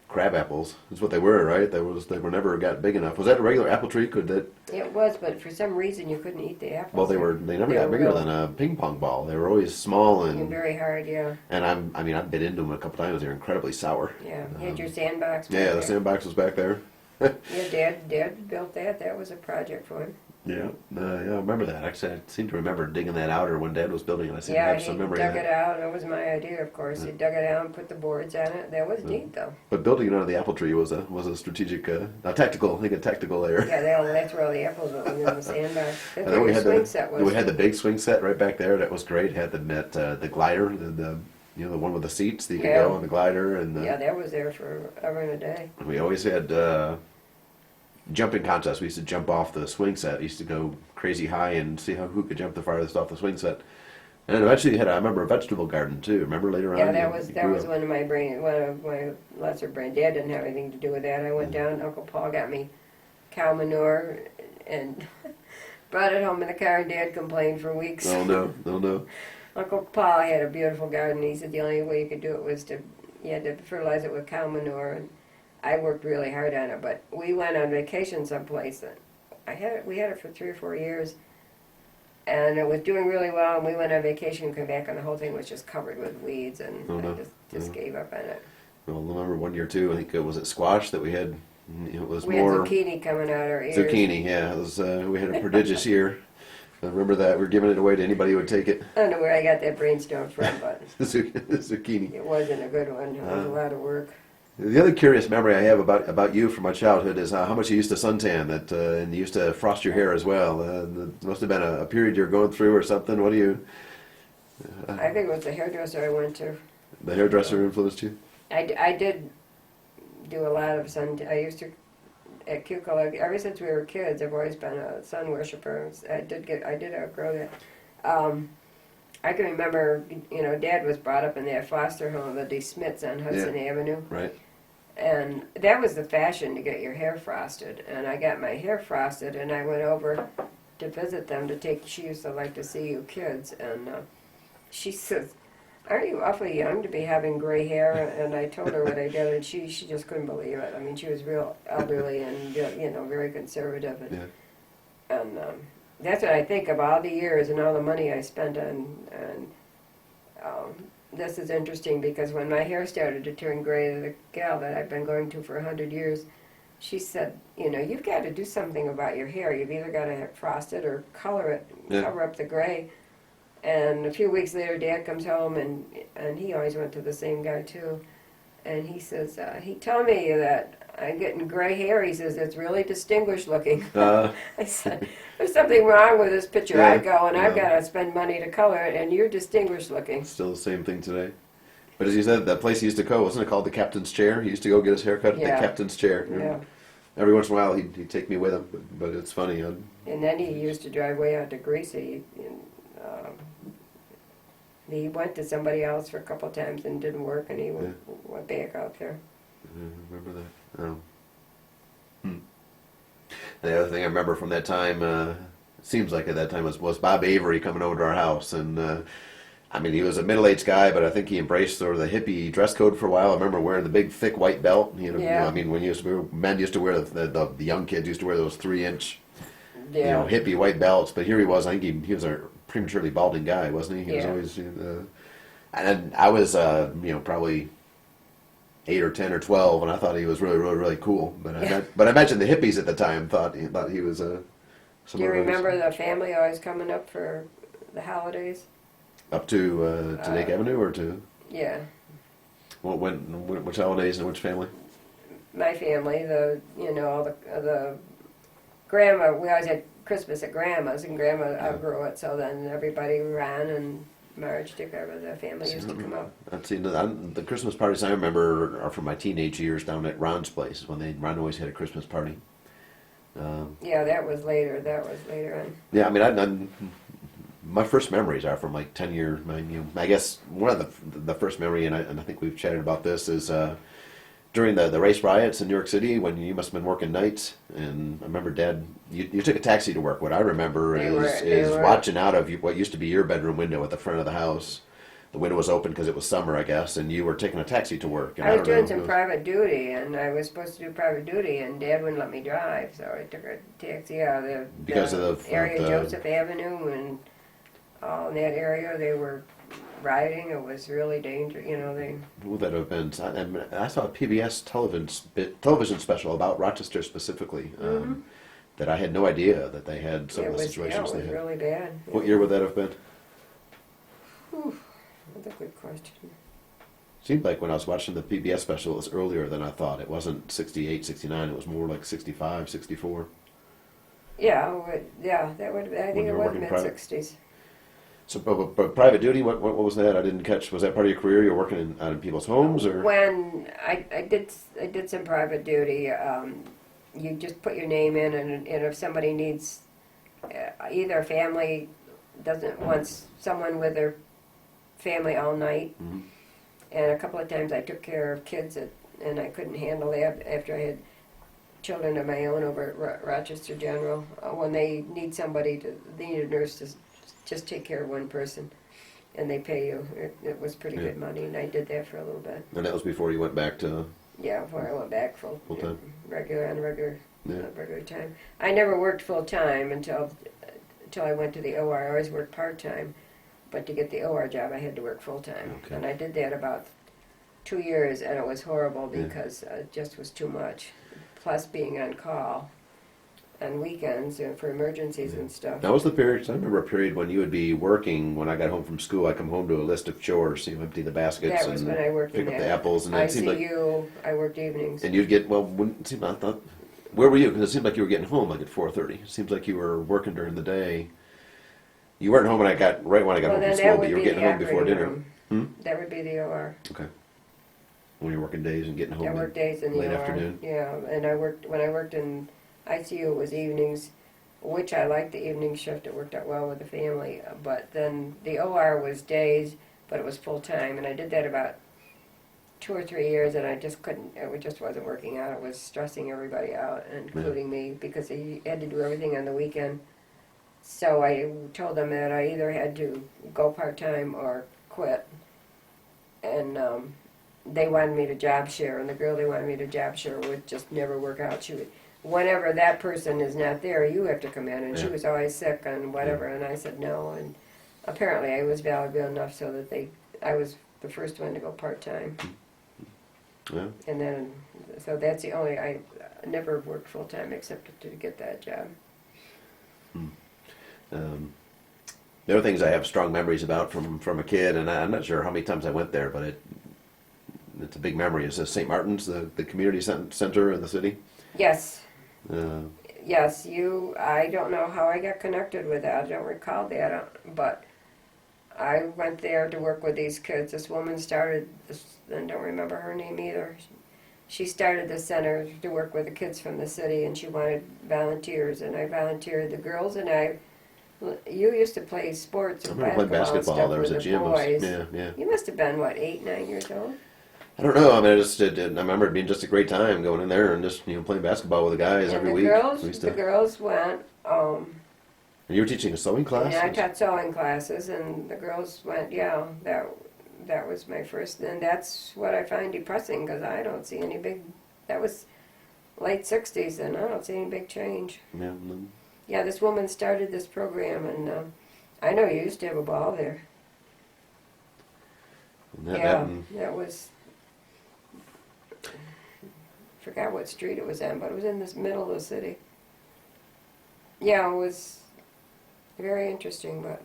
crab apples. That's what they were, right? They were never got big enough. Was that a regular apple tree? Could that? It was, but for some reason you couldn't eat the apples. Well, they never got bigger than a ping pong ball. They were always small and very hard, yeah. And I bit into them a couple times. They were incredibly sour. Yeah, you had your sandbox. Yeah, the sandbox was back there. Yeah, Dad built that. That was a project for him. Yeah, I remember that. Actually, I seem to remember digging that out, or when Dad was building it, I seem to have some memory of that. Yeah, he dug it out. That was my idea, of course. He dug it out and put the boards on it. That was neat, though. But building it out of the apple tree was a strategic, a tactical there. Yeah, that's where all the apples went, in the sandbox. And then we had We had the big swing set right back there. That was great. It had the glider, the one with the seats that you could go on the glider, and yeah, that was there forever and a day. We always had jumping contests. We used to jump off the swing set. We used to go crazy high and see who could jump the farthest off the swing set. And then eventually I remember a vegetable garden too. Remember later on? Yeah, that was one of my lesser brain. Dad didn't have anything to do with that. I went down. Uncle Paul got me cow manure and brought it home in the car, and Dad complained for weeks. Oh no. Uncle Paul had a beautiful garden. He said the only way you could do it was you had to fertilize it with cow manure, and I worked really hard on it. But we went on vacation someplace, and we had it for 3 or 4 years, and it was doing really well. And we went on vacation and came back, and the whole thing was just covered with weeds, and I just gave up on it. Well, I remember one year too. I think it was squash that we had. It was we more had zucchini coming out our ears. Zucchini, yeah. It was. We had a prodigious year. I remember that. We were giving it away to anybody who would take it. I don't know where I got that brainstorm from, but the zucchini. It wasn't a good one. It was a lot of work. The other curious memory I have about you from my childhood is how much you used to suntan and you used to frost your hair as well. It must have been a period you're going through or something. What do you? I think it was the hairdresser I went to. The hairdresser influenced you? I did do a lot of sun. I used to at Cuckola, ever since we were kids. I've always been a sun worshiper. I did outgrow that. I can remember, Dad was brought up in that foster home, the De Smits on Hudson Avenue. Right. And that was the fashion, to get your hair frosted. And I got my hair frosted, and I went over to visit them she used to like to see you kids. And she says, "Aren't you awfully young to be having gray hair?" And I told her what I did, and she just couldn't believe it. I mean, she was real elderly and, very conservative. And that's what I think of all the years and all the money I spent on. This is interesting because when my hair started to turn gray, the gal that I've been going to for 100 years, she said, you know, you've got to do something about your hair. You've either got to frost it or color it, cover up the gray. And a few weeks later, Dad comes home, and he always went to the same guy too. And he says, he told me that I'm getting gray hair. He says, it's really distinguished looking. I said, there's something wrong with this picture. Yeah, I go, and I've got to spend money to color it, and you're distinguished looking. Still the same thing today. But as you said, that place he used to go, wasn't it called the Captain's Chair? He used to go get his hair cut at the Captain's Chair. Yeah. Every once in a while, he'd take me with him, but it's funny. And then he used to drive way out to Greasy. He went to somebody else for a couple of times and didn't work, and he went back out there. I remember that. The other thing I remember from that time, seems like at that time, was Bob Avery coming over to our house. And I mean, he was a middle-aged guy, but I think he embraced sort of the hippie dress code for a while. I remember wearing the big, thick white belt. You know, I mean, when men used to wear, the young kids used to wear those 3-inch, you know, hippie white belts. But here he was. I think he was a prematurely balding guy, wasn't he? He was always, and I was, you know, probably 8 or 10 or 12, and I thought he was really, really, really cool. But I imagine the hippies at the time thought he was Do you remember the family always coming up for the holidays? Up to Lake Avenue or to? Yeah. Well, which holidays and which family? My family, all the grandma. We always had Christmas at Grandma's, and Grandma outgrew it. So then everybody ran and marched together. The family used to come up. I've seen the Christmas parties I remember are from my teenage years down at Ron's place when Ron always had a Christmas party. Yeah, that was later. That was later on. Yeah, I mean, my first memories are from like 10 years. I guess one of the first memory, and I think we've chatted about this, is during the race riots in New York City when you must have been working nights. And I remember, Dad, you took a taxi to work. What I remember is watching out of what used to be your bedroom window at the front of the house. The window was open because it was summer, I guess, and you were taking a taxi to work. And I was doing some private duty, and I was supposed to do private duty, and Dad wouldn't let me drive, so I took a taxi out of the area, Joseph Avenue, and all in that area. They were rioting. It was really dangerous, you know. Who would that have been? I saw a PBS television special about Rochester specifically. That I had no idea that they had some of the situations they had. It was really bad. What year would that have been? Whew. That's a good question. Seemed like when I was watching the PBS special, it was earlier than I thought. It wasn't 68, 69. It was more like 65, 64. Yeah, that would. I think it was mid-60s. So, but private duty, what was that? I didn't catch. Was that part of your career? You were working out in people's homes, or when I did some private duty. You just put your name in, and if somebody needs, either a family doesn't want someone with their family all night, and a couple of times I took care of kids and I couldn't handle that after I had children of my own over at Rochester General. When they need they need a nurse to just take care of one person, and they pay you. It was pretty good money, and I did that for a little bit. And that was before you went back to? Yeah, before I went back full time, regular time. I never worked full time until I went to the OR. I always worked part time, but to get the OR job, I had to work full time, and I did that about 2 years, and it was horrible because it just was too much. Plus being on call on weekends for emergencies and stuff. That was the period. I remember a period when you would be working. When I got home from school, I come home to a list of chores. You empty the baskets. That was when I worked pick up the apples. And ICU. I worked evenings. And you'd get I thought, where were you? Because it seemed like you were getting home like at 4:30. It seems like you were working during the day. You weren't home when I got home from school, but you were getting home before dinner. That would be the OR. Okay. When you're working days and getting home. I worked days in the late OR. Afternoon. Yeah, and when I worked in ICU, it was evenings, which I liked the evening shift. It worked out well with the family. But then the OR was days, but it was full time, and I did that about 2 or 3 years, and I just couldn't. It just wasn't working out. It was stressing everybody out, including me, because I had to do everything on the weekend. So I told them that I either had to go part time or quit, and they wanted me to job share, and the girl they wanted me to job share would just never work out. She would, whenever that person is not there, you have to come in, and she was always sick and whatever, and I said no, and apparently I was valuable enough so that I was the first one to go part time. Yeah. And then, so that's the only, never worked full time except to get that job. The other things I have strong memories about from a kid, and I'm not sure how many times I went there, but it's a big memory, is St. Martin's, the community center in the city. Yes. Uh, Yes, I don't know how I got connected with that. I don't recall that, but I went there to work with these kids. This woman started this, I don't remember her name either. She started the center to work with the kids from the city, and she wanted volunteers, and I volunteered. The girls and you used to play sports I and remember playing basketball. stuff There was with a the gym. boys. Yeah. You must have been, what, 8, 9 years old? I don't know. I mean, I remember it being just a great time going in there and just playing basketball with the guys And every the week. girls went, And you were teaching a sewing class? and I taught sewing classes, and the girls went, yeah, that was my first, and that's what I find depressing, because I don't see any big, that was late 60s, and I don't see any big change. Yeah. And then, Yeah, this woman started this program, and I know you used to have a ball there. That was, forgot what street it was on, but it was in this middle of the city. Yeah, it was very interesting, but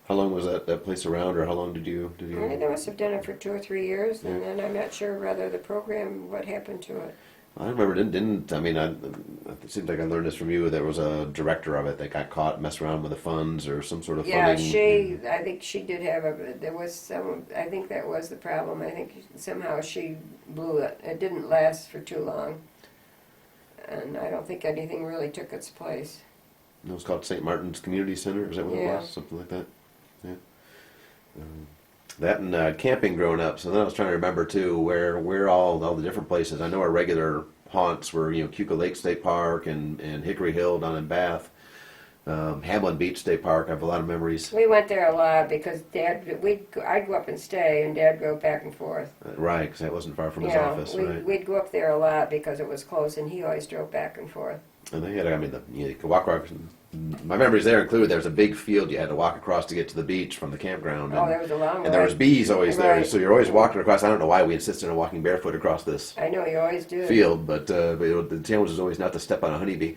how long was that place around, or how long did you? they must have done it for 2 or 3 years, and then I'm not sure whether the program, what happened to it. I remember didn't I mean it seemed like I learned this from you. There was a director of it that got caught messing around with the funds or some sort of Yeah, funding. I think she did have there was some, I think that was the problem. I think somehow she blew it. It didn't last for too long, and I don't think anything really took its place. It was called St. Martin's Community Center. Is that what it Yeah. was? Something like that. Yeah. That and camping growing up. So then I was trying to remember too where all the different places. I know our regular haunts were Cuca Lake State Park and Hickory Hill down in Bath, Hamlin Beach State Park. I have a lot of memories. We went there a lot because I'd go up and stay, and Dad go back and forth. Right, because that wasn't far from his Yeah, office. Right. we'd go up there a lot because it was close, and he always drove back and forth. And they had, you could walk across. My memories there include there was a big field you had to walk across to get to the beach from the campground. Oh, there was a long way. And there was bees always there, Right. so you're always walking across. I don't know why we insisted on walking barefoot across this I know, you always do. field, but the challenge was always not to step on a honeybee.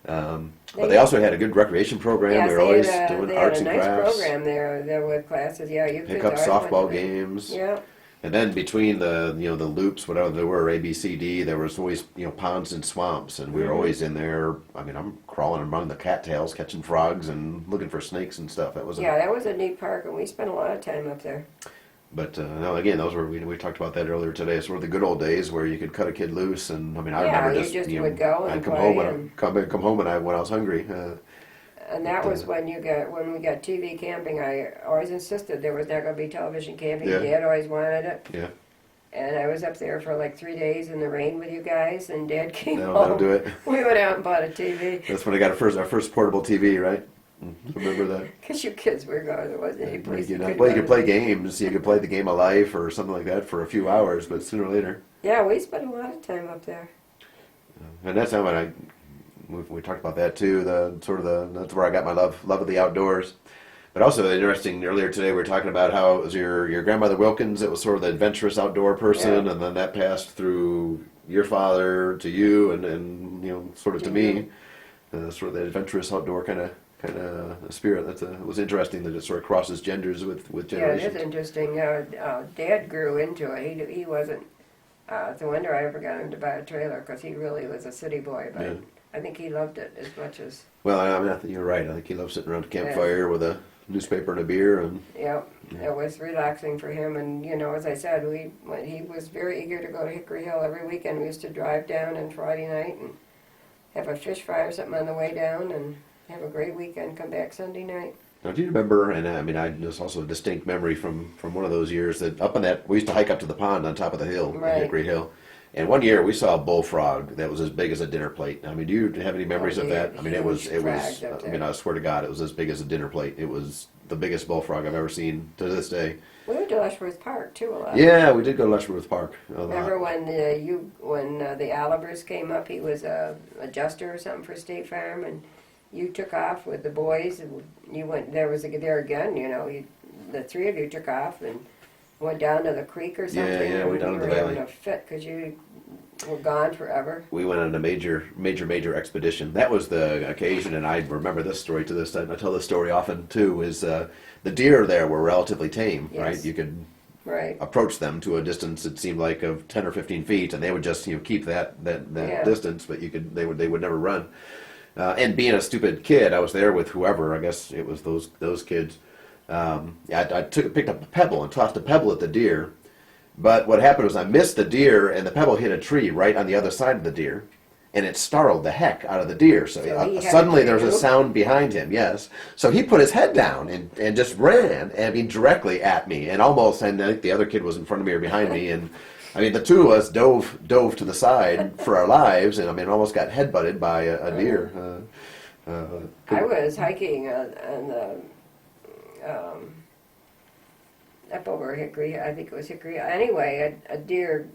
But they also had a good recreation program. Yes, They were always they doing had arts a and nice crafts, program there with classes. Yeah, you pick could up always went softball to the- games. Yeah. And then between the the loops, whatever there were, A, B, C, D, there was always ponds and swamps, and we were always in there. I mean, I'm crawling among the cattails, catching frogs, and looking for snakes and stuff. That was That was a neat park, and we spent a lot of time up there. But no, again, those were we talked about that earlier today. So were the good old days where you could cut a kid loose, and I mean, I remember you just would go and I'd come play home and- come home when I was hungry. And that was when we got TV camping. I always insisted there was not going to be television camping. Yeah. Dad always wanted it. Yeah, And I was up there for like 3 days in the rain with you guys, and Dad came that'll home. do it. We went out and bought a TV. That's when I got our first portable TV, right? Remember that? Because you kids were gone. There wasn't any place You could could go play to. games. You could play the game of life or something like that for a few hours, but sooner or later. Yeah, we spent a lot of time up there. And that's how we talked about that too. That's where I got my love of the outdoors. But also interesting. Earlier today, we were talking about how it was your grandmother Wilkins. It was sort of the adventurous outdoor person, Yeah. and then that passed through your father to you, and sort of to me, sort of the adventurous outdoor kind of spirit. It was interesting that it sort of crosses genders with Yeah, it generations. is interesting. Dad grew into it. He wasn't. It's a wonder I ever got him to buy a trailer because he really was a city boy. But Yeah. I think he loved it as much as. Well, I think you're right. I think he loved sitting around a campfire with a newspaper and a beer, and Yep, it was relaxing for him. And as I said, when he was very eager to go to Hickory Hill every weekend. We used to drive down on Friday night and have a fish fry or something on the way down, and have a great weekend. Come back Sunday night. Now, do you remember, and there's also a distinct memory from one of those years that up on that, we used to hike up to the pond on top of the hill, Right. Hickory Hill. And one year we saw a bullfrog that was as big as a dinner plate. I mean, do you have any memories of that? I mean, it was, huge frogs up there. I swear to God, it was as big as a dinner plate. It was the biggest bullfrog I've ever seen to this day. We went to Leshworth Park too a lot. Yeah, we did go to Leshworth Park a lot. Remember when the Olivers came up? He was a adjuster or something for State Farm, and you took off with the boys, and you went there again. The three of you took off and went down to the creek or something. Yeah, and went down to you the were having valley. a fit because you were gone forever. We went on a major expedition. That was the occasion, and I remember this story to this day. I tell this story often too. Is the deer there were relatively tame, Yes. right? You could Right. approach them to a distance it seemed like of 10 or 15 feet, and they would just keep that Yeah. distance, but they would never run. And being a stupid kid, I was there with whoever. I guess it was those kids. I picked up a pebble and tossed a pebble at the deer. But what happened was I missed the deer, and the pebble hit a tree right on the other side of the deer, and it startled the heck out of the deer. So he had suddenly to there was a move? sound behind him. Yes, so he put his head down and just ran, directly at me, and almost. And I think the other kid was in front of me or behind me, and the two of us dove to the side for our lives, and almost got headbutted by a deer. I was hiking on the up over Hickory. I think it was Hickory. Anyway, a deer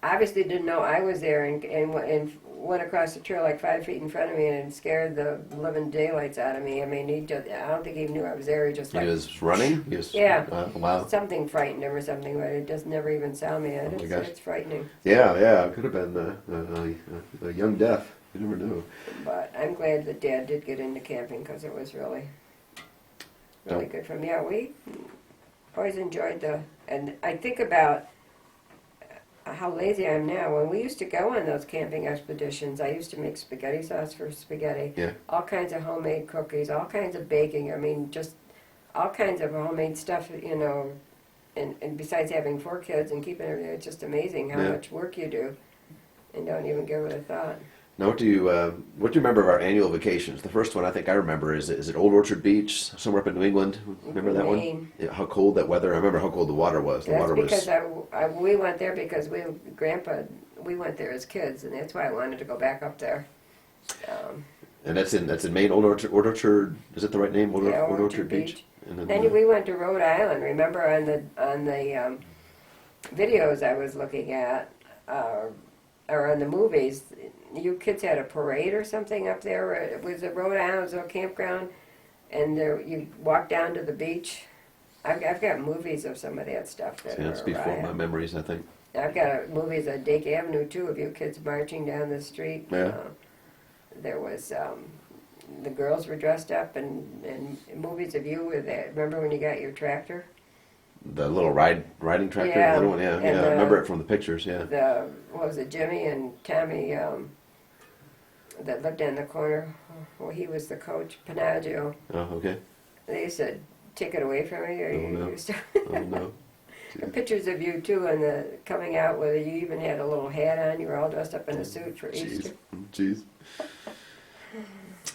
obviously didn't know I was there and went across the trail like 5 feet in front of me and scared the living daylights out of me. I don't think he knew I was there. He just He was running. Yeah. Wow. Something frightened him or something, but it just never even saw me. my gosh. It's frightening. Yeah. It could have been a young death. You never know. But I'm glad that Dad did get into camping because it was really good for him. Yeah, we always enjoyed and I think about how lazy I am now. When we used to go on those camping expeditions, I used to make spaghetti sauce for spaghetti. Yeah. All kinds of homemade cookies, all kinds of baking. Just all kinds of homemade stuff, and besides having 4 kids and keeping everything, it's just amazing how much work you do and don't even give it a thought. Now, what do you remember of our annual vacations? The first one I think I remember is it Old Orchard Beach, somewhere up in New England? Remember that Maine. one? Yeah, how cold that weather. I remember how cold the water was. The That's water because was. we went there because we went there as kids, and that's why I wanted to go back up there. And that's in Maine. Old Orchard. Is it the right name? Old Orchard Beach. And Then we went to Rhode Island. Remember on the videos I was looking at, or on the movies, you kids had a parade or something up there. It was a Rhode Island, it was a campground, and you walk down to the beach. I've got movies of some of that stuff. That's before my memories, I think. I've got movies on Dake Avenue too of you kids marching down the street. Yeah. There was the girls were dressed up, and movies of you with that. Remember when you got your tractor? The little riding tractor, Yeah. the little one, yeah. And, I remember it from the pictures, yeah. What was it, Jimmy and Tommy that lived in the corner? Well, he was the coach, Panaggio. Oh, okay. They used to take it away from me. Or Oh, no. used to Oh, no. And pictures of you too, and coming out where you even had a little hat on. You were all dressed up in a suit for Easter. Jeez.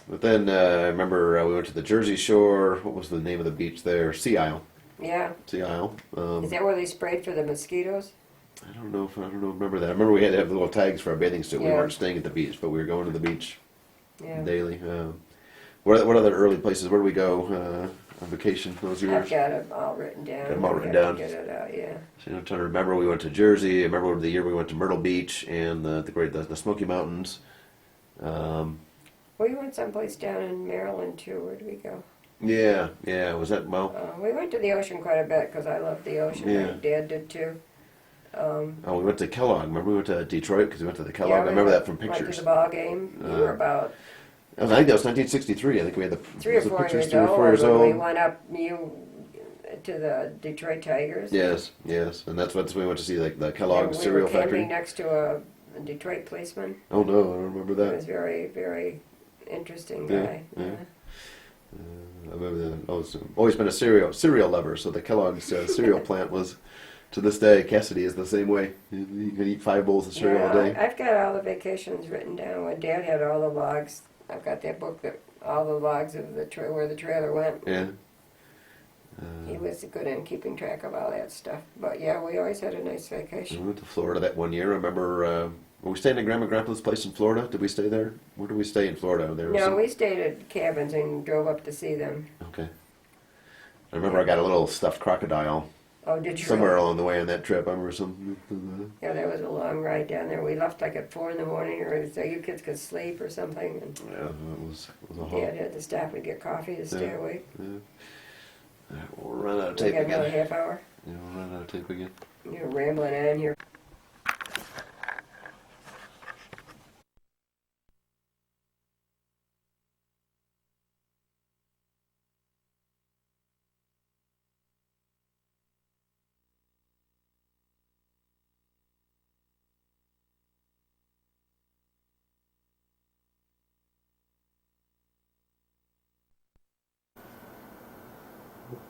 But then I remember we went to the Jersey Shore. What was the name of the beach there? Sea Isle. Yeah. Sea Isle. Is that where they sprayed for the mosquitoes? I don't know. Remember that. I remember we had to have little tags for our bathing suit. We Yeah. weren't staying at the beach, but we were going to the beach Yeah. daily. What other early places? Where do we go on vacation? Those I've years? got it all written down. Got 'em all written I have down. to Get it out, yeah. So, I'm trying to remember. We went to Jersey. I remember the year we went to Myrtle Beach and the Smoky Mountains. We went someplace down in Maryland too. Where did we go? Yeah. Was that We went to the ocean quite a bit because I love the ocean. Yeah. My dad did too. we went to Kellogg. Remember we went to Detroit because we went to the Kellogg. Yeah, I remember that from Went pictures. to the ball game. You were about I think that was 1963. I think we had the 3 or was the 4 pictures, years 3 or 4 years old. When we old. went up to the Detroit Tigers. Yes, and that's what we went to see, like the Kellogg And cereal we were factory. camping next to a Detroit policeman. Oh no, I don't remember He that. was very, very interesting Yeah, guy. yeah. I remember that. I was always been a cereal lover, so the Kellogg's cereal plant was, to this day, Cassidy is the same way. You can eat 5 bowls of cereal a day. I've got all the vacations written down. When Dad had all the logs, I've got that book that all the logs of where the trailer went. Yeah. He was good in keeping track of all that stuff. But yeah, we always had a nice We vacation. went to Florida that one year. I remember. Were we staying at Grandma and Grandpa's place in Florida? Did we stay there? Where did we stay in Florida? There was No, some- we stayed at cabins and drove up to see them. Okay. I remember I got a little stuffed crocodile Oh, did you? somewhere along the way on that trip. I remember some. Yeah, that was a long ride down there. We left like at 4 in the morning, or so you kids could sleep or something. And Yeah, it was a haul. Dad had to stop and get coffee to stay Yeah. awake. We'll run out of We tape got another again. half hour. Yeah, we'll run out of tape again. You're rambling on here.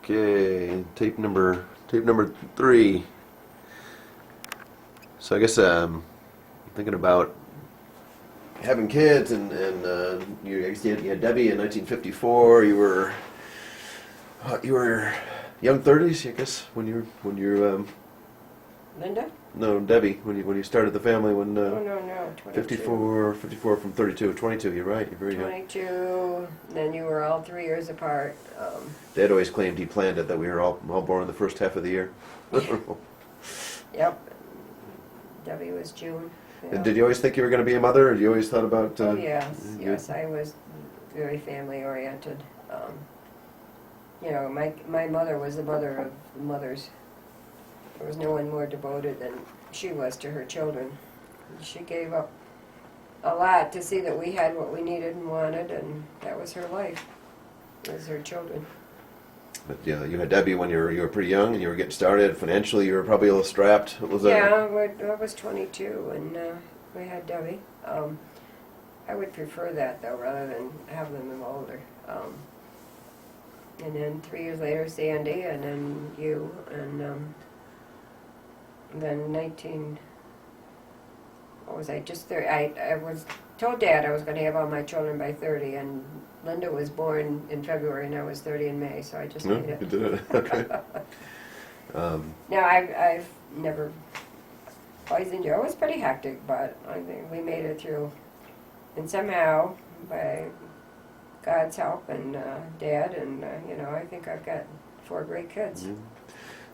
Okay, tape number 3. So I guess thinking about having kids, and I guess you had Debbie in 1954. You were young 30s, I guess, when you're Linda? no, Debbie, when you started the family, when Oh, no, 22. 54 from 32, 22. You're right. You're very young. 22, then you were all 3 years apart. Dad always claimed he planned it, that we were all born in the first half of the year. Yep. Debbie was June. And did you always think you were going to be a mother, or you always thought about? Oh, yes, I was very family oriented. My mother was the mother of mothers. There was no one more devoted than she was to her children. She gave up a lot to see that we had what we needed and wanted, and that was her life. It was her children. But yeah, you had Debbie when you were pretty young, and you were getting started financially. You were probably a little strapped. What was that? Yeah, I was 22, and we had Debbie. I would prefer that, though, rather than have them older. And then 3 years later, Sandy, and then you, and then what was I, just 30, I was told Dad I was going to have all my children by 30, and Linda was born in February, and I was 30 in May, so I just made it. You did it, okay. No, I've never, always enjoyed, it was pretty hectic, but I think we made it through, and somehow, by God's help and Dad, and I think I've got 4 great kids. Mm-hmm.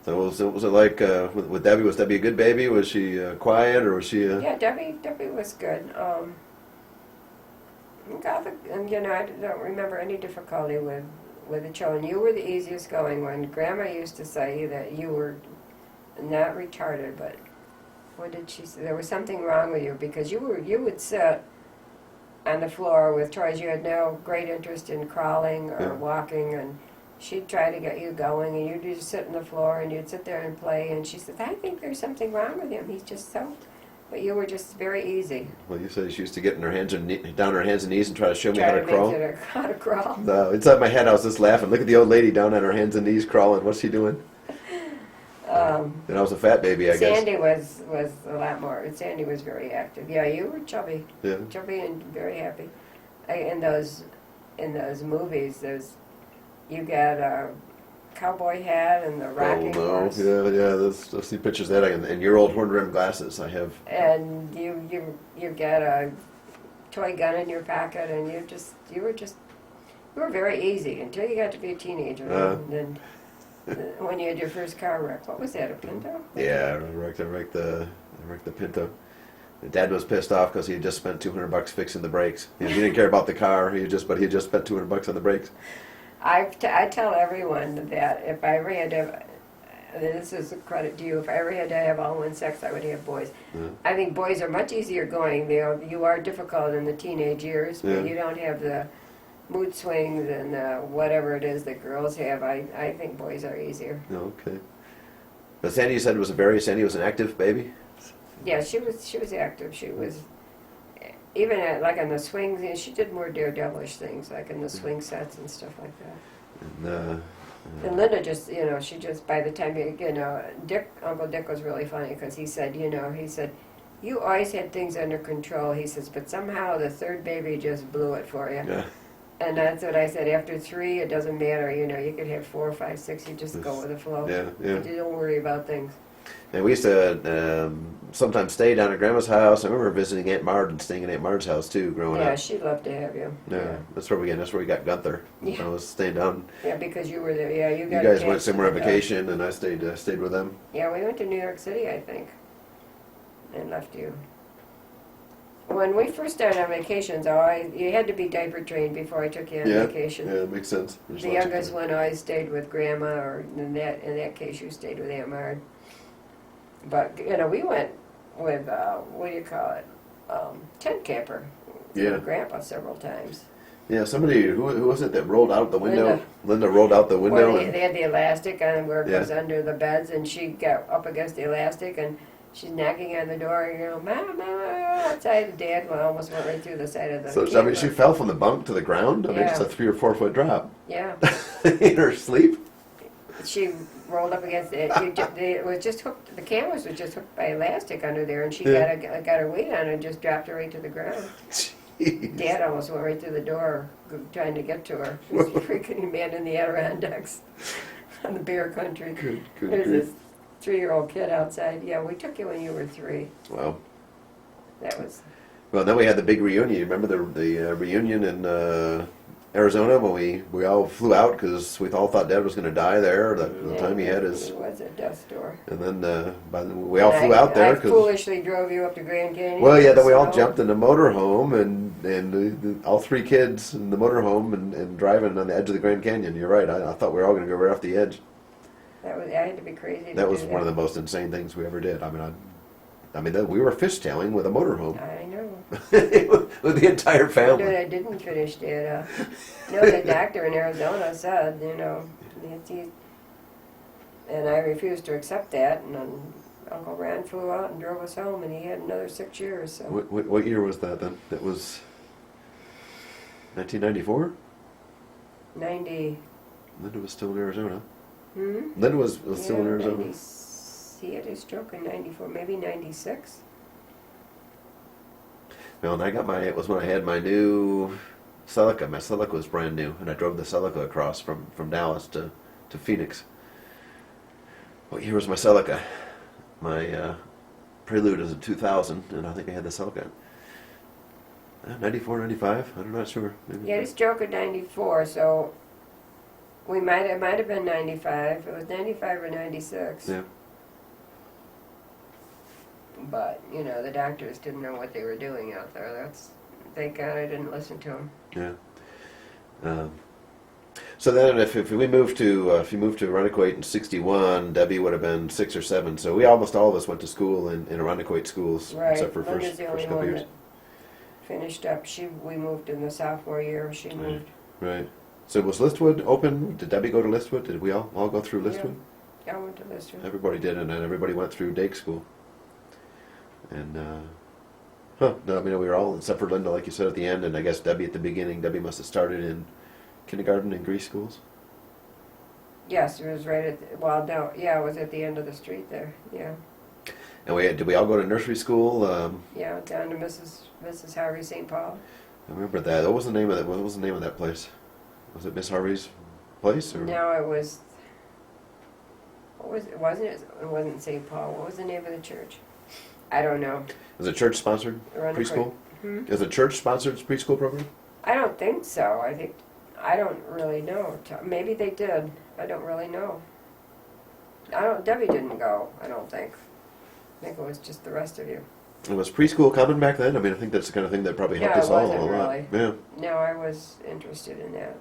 So was it like with Debbie? Was Debbie a good baby? Was she quiet, or was she? Yeah, Debbie was good. I don't remember any difficulty with the children. You were the easiest going one. Grandma used to say that you were not retarded, but what did she say? There was something wrong with you because you would sit on the floor with toys. You had no great interest in crawling or walking, and she'd try to get you going, and you'd just sit on the floor, and you'd sit there and play, and she said, I think there's something wrong with him. He's just so... But you were just very easy. Well, you said she used to get in her hands and down her hands and knees and try to show me how to crawl. How to crawl. No, inside my head I was just laughing. Look at the old lady down on her hands and knees crawling. What's she doing? And I was a fat baby, I guess. Sandy was a lot more. Sandy was very active. Yeah, you were chubby. Yeah. Chubby and very happy. In those movies, you got a cowboy hat and the rocking horse. Yeah. Let's see pictures of that, and your old horn-rimmed glasses. I have. And you got a toy gun in your pocket, and you were very easy until you got to be a teenager. And then when you had your first car wreck, what was that? A Pinto? Yeah, I wrecked the Pinto. And Dad was pissed off because he had just spent $200 fixing the brakes. He didn't care about the car. He had just spent $200 on the brakes. I tell everyone that if I ever had to, and this is a credit to you, if I ever had to have all-in sex, I would have boys. Yeah. I think boys are much easier going. You are difficult in the teenage years, but you don't have the mood swings and whatever it is that girls have. I think boys are easier. Okay. But Sandy, you said Sandy was an active baby? Yeah, she was active. She was, even like on the swings, she did more daredevilish things, like in the swing sets and stuff like that. And Linda she just, by the time, Uncle Dick was really funny because he said, you always had things under control, he says, but somehow the third baby just blew it for you. Yeah. And that's what I said, after 3, it doesn't matter, you could have 4, 5, 6, you just go with the flow. Yeah. You don't worry about things. And we used to sometimes stay down at Grandma's house. I remember visiting Aunt Mard and staying at Aunt Mard's house too, growing up. Yeah, she'd love to have you. Yeah, that's where we got Gunther. Yeah. I was staying down. Yeah, because you were there. Yeah, you got. You guys went somewhere on vacation, and I stayed with them. Yeah, we went to New York City, I think, and left you. When we first started on vacations, you had to be diaper trained before I took you on vacation. Yeah, it makes sense. The youngest one always stayed with Grandma, or in that case, you stayed with Aunt Mard. But we went with what do you call it? Tent camper. With Grandpa several times. Yeah, somebody who was it that rolled out the window? Linda rolled out the window. Well, they had the elastic on where it goes under the beds, and she got up against the elastic, and she's knocking on the door, Mama, outside. And Dad almost went right through the side of the camper. I mean, she fell from the bunk to the ground? I mean, it's a 3 or 4 foot drop. Yeah. In her sleep? she rolled up against it. It was just hooked. The canvas was just hooked by elastic under there, and she Yeah. got her weight on it and just dropped her right to the ground. Jeez. Dad almost went right through the door trying to get to her. He was freaking man in the Adirondacks on the bear country. Good There's grief. this 3-year-old kid outside. Yeah, we took you when you were 3. Wow. That was. Well, then we had the big reunion. You remember the reunion in Arizona when we all flew out because we all thought Dad was going to die there. The time he had his. It was at death's door. And then we all flew out there I because. foolishly drove you up to Grand Canyon. Well, yeah, then we all so- jumped in the motorhome and all 3 kids in the motorhome and driving on the edge of the Grand Canyon. You're right. I thought we were all going to go right off the edge. That was. I had to be crazy. That was one of the most insane things we ever did. I mean, we were fishtailing with a motorhome I know. with the entire But family. I didn't finish it. The doctor in Arizona said, and I refused to accept that. And then Uncle Ran flew out and drove us home, and he had another 6 years. So What year was that then? That was 1994? 90. Linda was still in Arizona. Hmm? Linda was still in Yeah, Arizona. 90 he had his stroke in 94, maybe 96. Well, and it was when I had my new Celica. My Celica was brand new, and I drove the Celica across from Dallas to Phoenix. What year was my Celica? My Prelude is in 2000, and I think I had the Celica. 94, 95? I'm not sure. Maybe. He had his stroke in 94, so it might have been 95. It was 95 or 96. Yeah. But, the doctors didn't know what they were doing out there. Thank God I didn't listen to them. Yeah. So then, if you moved to Arundequoit in '61, Debbie would have been 6 or 7. So almost all of us went to school in Arundequoit schools, Right. except for Linda's first the only couple one years. that finished up. We moved in the sophomore year. She moved. Right. So was Listwood open? Did Debbie go to Listwood? Did we all go through Listwood? I went to Lister. Everybody did, and then everybody went through Dake School. And no, I mean we were all except for Linda, like you said at the end, and I guess Debbie at the beginning. Debbie must have started in kindergarten and Greece schools. Yes, it was right at. It was at the end of the street there. Yeah. And did we all go to nursery school? Yeah, down to Mrs. Harvey St. Paul. I remember that. What was the name of that? What was the name of that place? Was it Miss Harvey's place? Or? No, it was. What was it? Wasn't it? It wasn't St. Paul. What was the name of the church? I don't know. Was it church sponsored preschool? Is it church sponsored preschool program? I don't think so. I don't really know. Maybe they did. I don't really know. Debbie didn't go. I don't think. I think it was just the rest of you. And was preschool common back then? I mean, I think that's the kind of thing that probably helped Yeah, us it all wasn't a lot. really. Yeah. No, I was interested in that.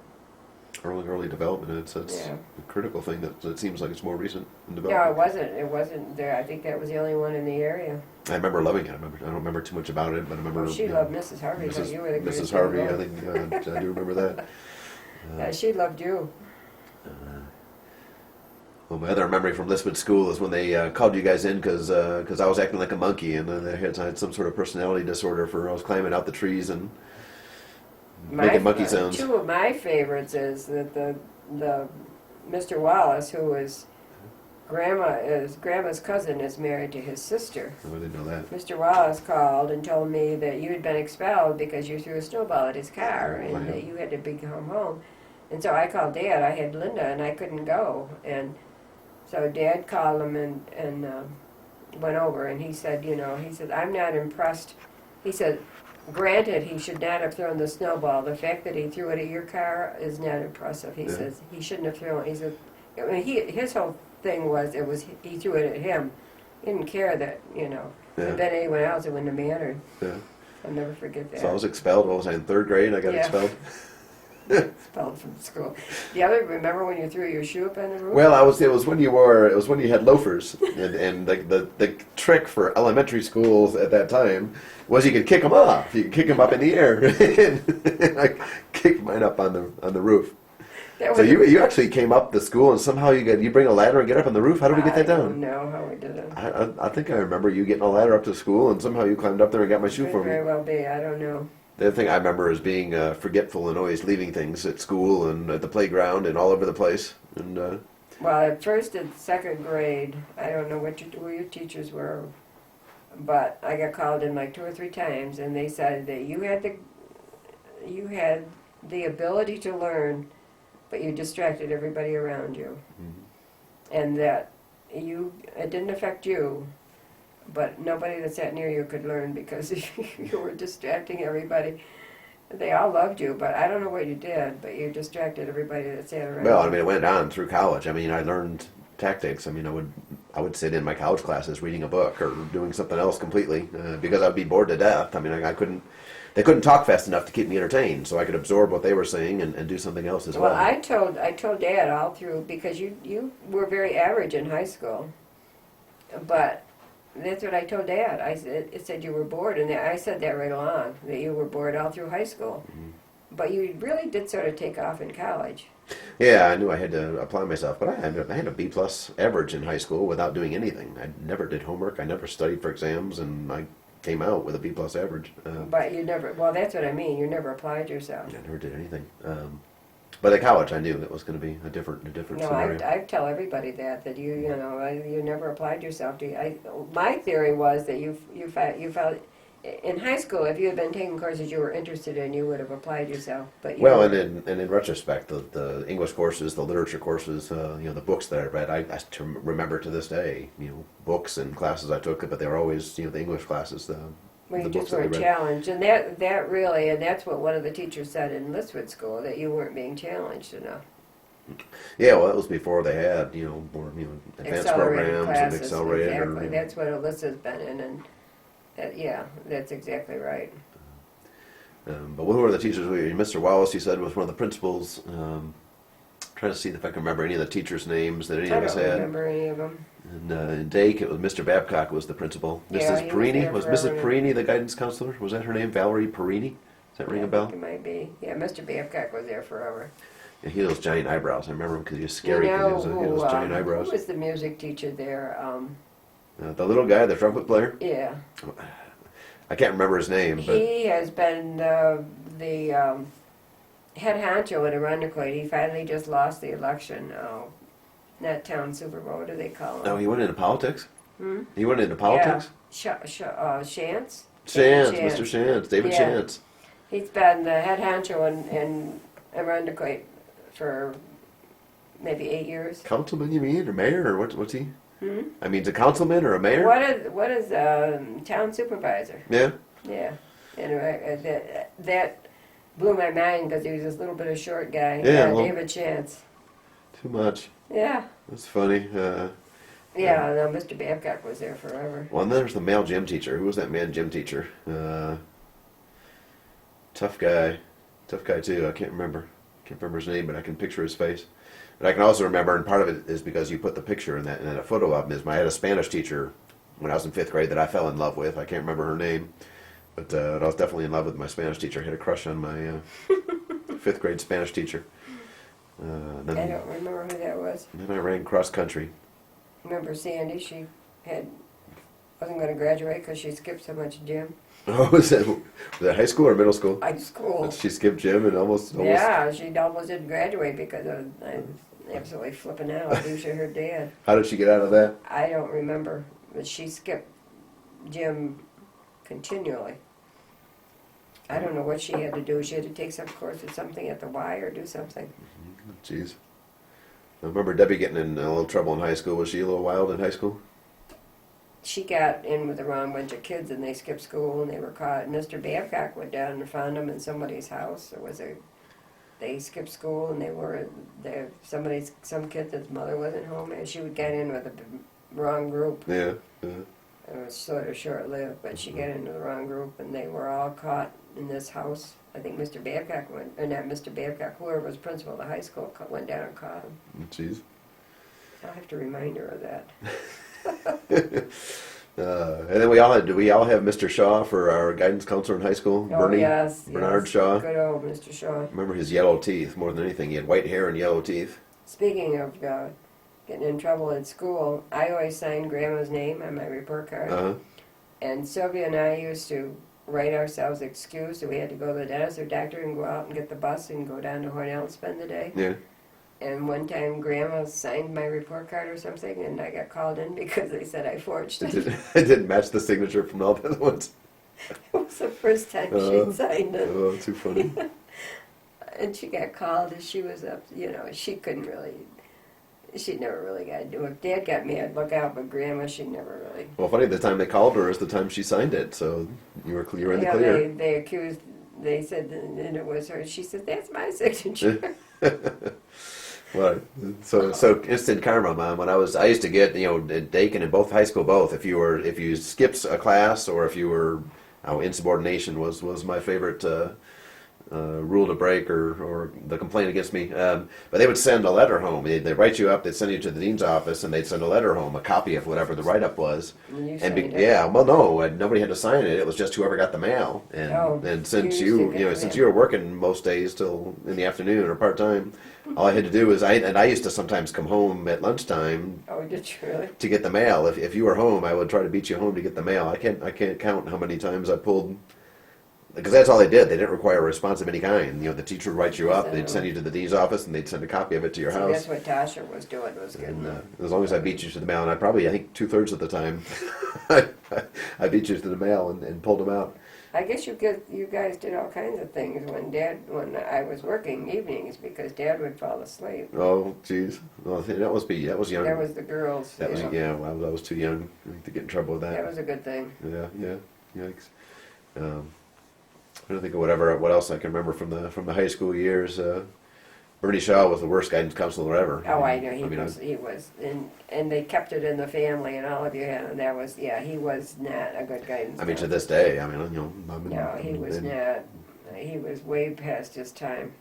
Early development. It's Yeah. a critical thing that seems like it's more recent in No, development. it wasn't. It wasn't there. I think that was the only one in the area. I remember loving it. I don't remember too much about it, but I remember. She loved Mrs. Harvey. But you were the Mrs. greatest Harvey. girl. I think I do remember that. Yeah, she loved you. Well, my other memory from Lisbon School is when they called you guys in because I was acting like a monkey, and they had some sort of personality disorder for I was climbing out the trees and making monkey sounds. Two of my favorites is that the Mr. Wallace, who was Grandma's cousin, is married to his sister. Oh, I didn't know that. Mr. Wallace called and told me that you had been expelled because you threw a snowball at his car and Wow. that you had to come home. And so I called Dad. I had Linda and I couldn't go. And so Dad called him and went over and he said, I'm not impressed. He said, granted, he should not have thrown the snowball. The fact that he threw it at your car is not impressive. He says he shouldn't have thrown it. He said, his whole thing was he threw it at him. He didn't care that, if it had been anyone else, it wouldn't have mattered. Yeah. I'll never forget that. So I was expelled. What was I in 3rd grade? I got expelled. Expelled from school. Remember when you threw your shoe up on the roof? Well, it was when you had loafers, and the trick for elementary schools at that time was you could kick them off. You could kick them up in the air, and I kicked mine up on the roof. So you actually came up the school, and somehow you bring a ladder and get up on the roof. How did we get that I down? don't know how we did it. I think I remember you getting a ladder up to school, and somehow you climbed up there and got my shoe Could for very me. well be. I don't know. The other thing I remember is being forgetful and always leaving things at school and at the playground and all over the place. And Well, at first and second grade, I don't know who your teachers were, but I got called in like 2 or 3 times, and they said that you had the ability to learn, but you distracted everybody around you, and that it didn't affect you, but nobody that sat near you could learn because you were distracting everybody. They all loved you, but I don't know what you did, but you distracted everybody that sat around. Well, I you. mean, it went on through college. I mean, I learned tactics. I mean, I would sit in my college classes reading a book or doing something else completely because I'd be bored to death. I mean, I couldn't. They couldn't talk fast enough to keep me entertained, so I could absorb what they were saying and do something else as well. Well, I told Dad all through, because you were very average in high school, but that's what I told Dad. It said you were bored, and I said that right along, that you were bored all through high school. But you really did sort of take off in college. Yeah, I knew I had to apply myself, but I had a B plus average in high school without doing anything. I never did homework. I never studied for exams, and I came out with a B plus average. But you never, well, that's what I mean. You never applied yourself. I never did anything. But at college, I knew it was going to be a different No, scenario. I tell everybody that you never applied yourself to. My theory was that you felt in high school, if you had been taking courses you were interested in, you would have applied yourself. But Well, and in retrospect, the English courses, the literature courses, the books that I read, I remember to this day, books and classes I took, but they were always, the English classes. Well, you the books just that I weren't read. challenged, and that really, and that's what one of the teachers said in Listwood School, that you weren't being challenged enough. Yeah, well, that was before they had, more, advanced Accelerated programs and classes, accelerated. exactly. That's what Alyssa's been in, and yeah, that's exactly right. But who were the teachers? Mr. Wallace, he said, was one of the principals. Trying to see if I can remember any of the teachers' names that any I of us don't had. remember any of them. And in Dake, it was Mr. Babcock was the principal. Yeah, Mrs. he was Perini, there was forever Mrs. now. Perini the guidance counselor? Was that her name? Valerie Perini? Does that ring Yeah, a bell? I think it might be. Yeah, Mr. Babcock was there forever. Yeah, he had those giant eyebrows. I remember him because he was scary You because know he had those giant who eyebrows. was the music teacher there? The little guy, the trumpet player. Yeah. I can't remember his name, but He has been the head honcho in Arundecoit. He finally just lost the election. Not town super, what do they call him? no, he went into politics. Hmm? He went into politics. Yeah. Shantz? Shantz, Mr. Shantz, David Yeah. Shantz. He's been the head honcho in Arundecoit for maybe 8 years. Councilman, you mean, or mayor, or what's he? Hmm? I mean, is a councilman or a mayor? What is town supervisor? Yeah. Yeah, and that blew my mind because he was this little bit of short guy. Yeah, well- David Shantz. Too much. Yeah, That's funny. yeah. No, Mr. Babcock was there forever. Well, and then there's the male gym teacher. Who was that man gym teacher? Tough guy too. I can't remember his name, but I can picture his face. But I can also remember, and part of it is because you put the picture in that, and a photo of him is. I had a Spanish teacher when I was in 5th grade that I fell in love with. I can't remember her name, but I was definitely in love with my Spanish teacher. I had a crush on my 5th grade Spanish teacher. I Then don't remember who that was. I ran cross country. Remember Sandy? She wasn't going to graduate because she skipped so much gym. Oh, was that high school or middle school? High school. She skipped gym and almost. Yeah, she almost didn't graduate because I was absolutely flipping out. I wish I heard Dad. How did she get out of that? I don't remember, but she skipped gym continually. I don't know what she had to do. She had to take some course or something at the Y or do something. Jeez. I remember Debbie getting in a little trouble in high school. Was she a little wild in high school? She got in with the wrong bunch of kids and they skipped school and they were caught. Mr. Babcock went down and found them in somebody's house. They skipped school and they were there. Some kid that's mother wasn't home and she would get in with the wrong group. Yeah. It was sort of short-lived, but she got into the wrong group and they were all caught in this house. I think Mr. Babcock not Mr. Babcock, whoever was principal of the high school went down and caught him. Jeez. I'll have to remind her of that. And then we all have Mr. Shaw for our guidance counselor in high school. Oh, Bernie, yes. Bernard yes. Shaw. Good old Mr. Shaw. Remember his yellow teeth more than anything. He had white hair and yellow teeth. Speaking of getting in trouble at school, I always signed Grandma's name on my report card. Uh-huh. And Sylvia and I used to write ourselves excused, so we had to go to the dentist or doctor and go out and get the bus and go down to Hornell and spend the day. Yeah. And one time Grandma signed my report card or something, and I got called in because they said I forged it. It didn't match the signature from all the other ones. It was the first time she'd signed it. Oh, too funny. And she got called, and she was up, she couldn't really, she never really got to do it. Dad got mad, look out, but Grandma, she never really. Well, funny, the time they called her is the time she signed it, so you were in the clear. They said, and it was her. She said, "That's my signature." Well, so instant karma, Mom. When I used to get, Dakin and both high school, both. If you skipped a class or if you were, insubordination was my favorite rule to break or the complaint against me. But they would send a letter home. They'd write you up. They'd send you to the dean's office, and they'd send a letter home, a copy of whatever the write-up was. And you signed it? Yeah, well, no, nobody had to sign it. It was just whoever got the mail. And since since you were working most days till in the afternoon or part time, all I had to do was I used to sometimes come home at lunchtime. Oh, did you really? To get the mail. If you were home, I would try to beat you home to get the mail. I can't count how many times I pulled. Because that's all they did. They didn't require a response of any kind. The teacher would write you up, they'd send you to the dean's office, and they'd send a copy of it to your house. That's what Tasha was doing, was good. And as long as I beat you to the mail, and I think 2/3 of the time, I beat you to the mail and pulled them out. I guess you guys did all kinds of things when I was working evenings because Dad would fall asleep. Oh, jeez. Well, that was young. That was the girls. Yeah. Well, I was too young to get in trouble with that. That was a good thing. Yeah. Yikes. I don't think of what else I can remember from the high school years. Bernie Shaw was the worst guidance counselor ever. Oh, I know he was, and they kept it in the family, and all of you had, and that was he was not a good guidance. I mean, to this day, no, he was not. He was way past his time.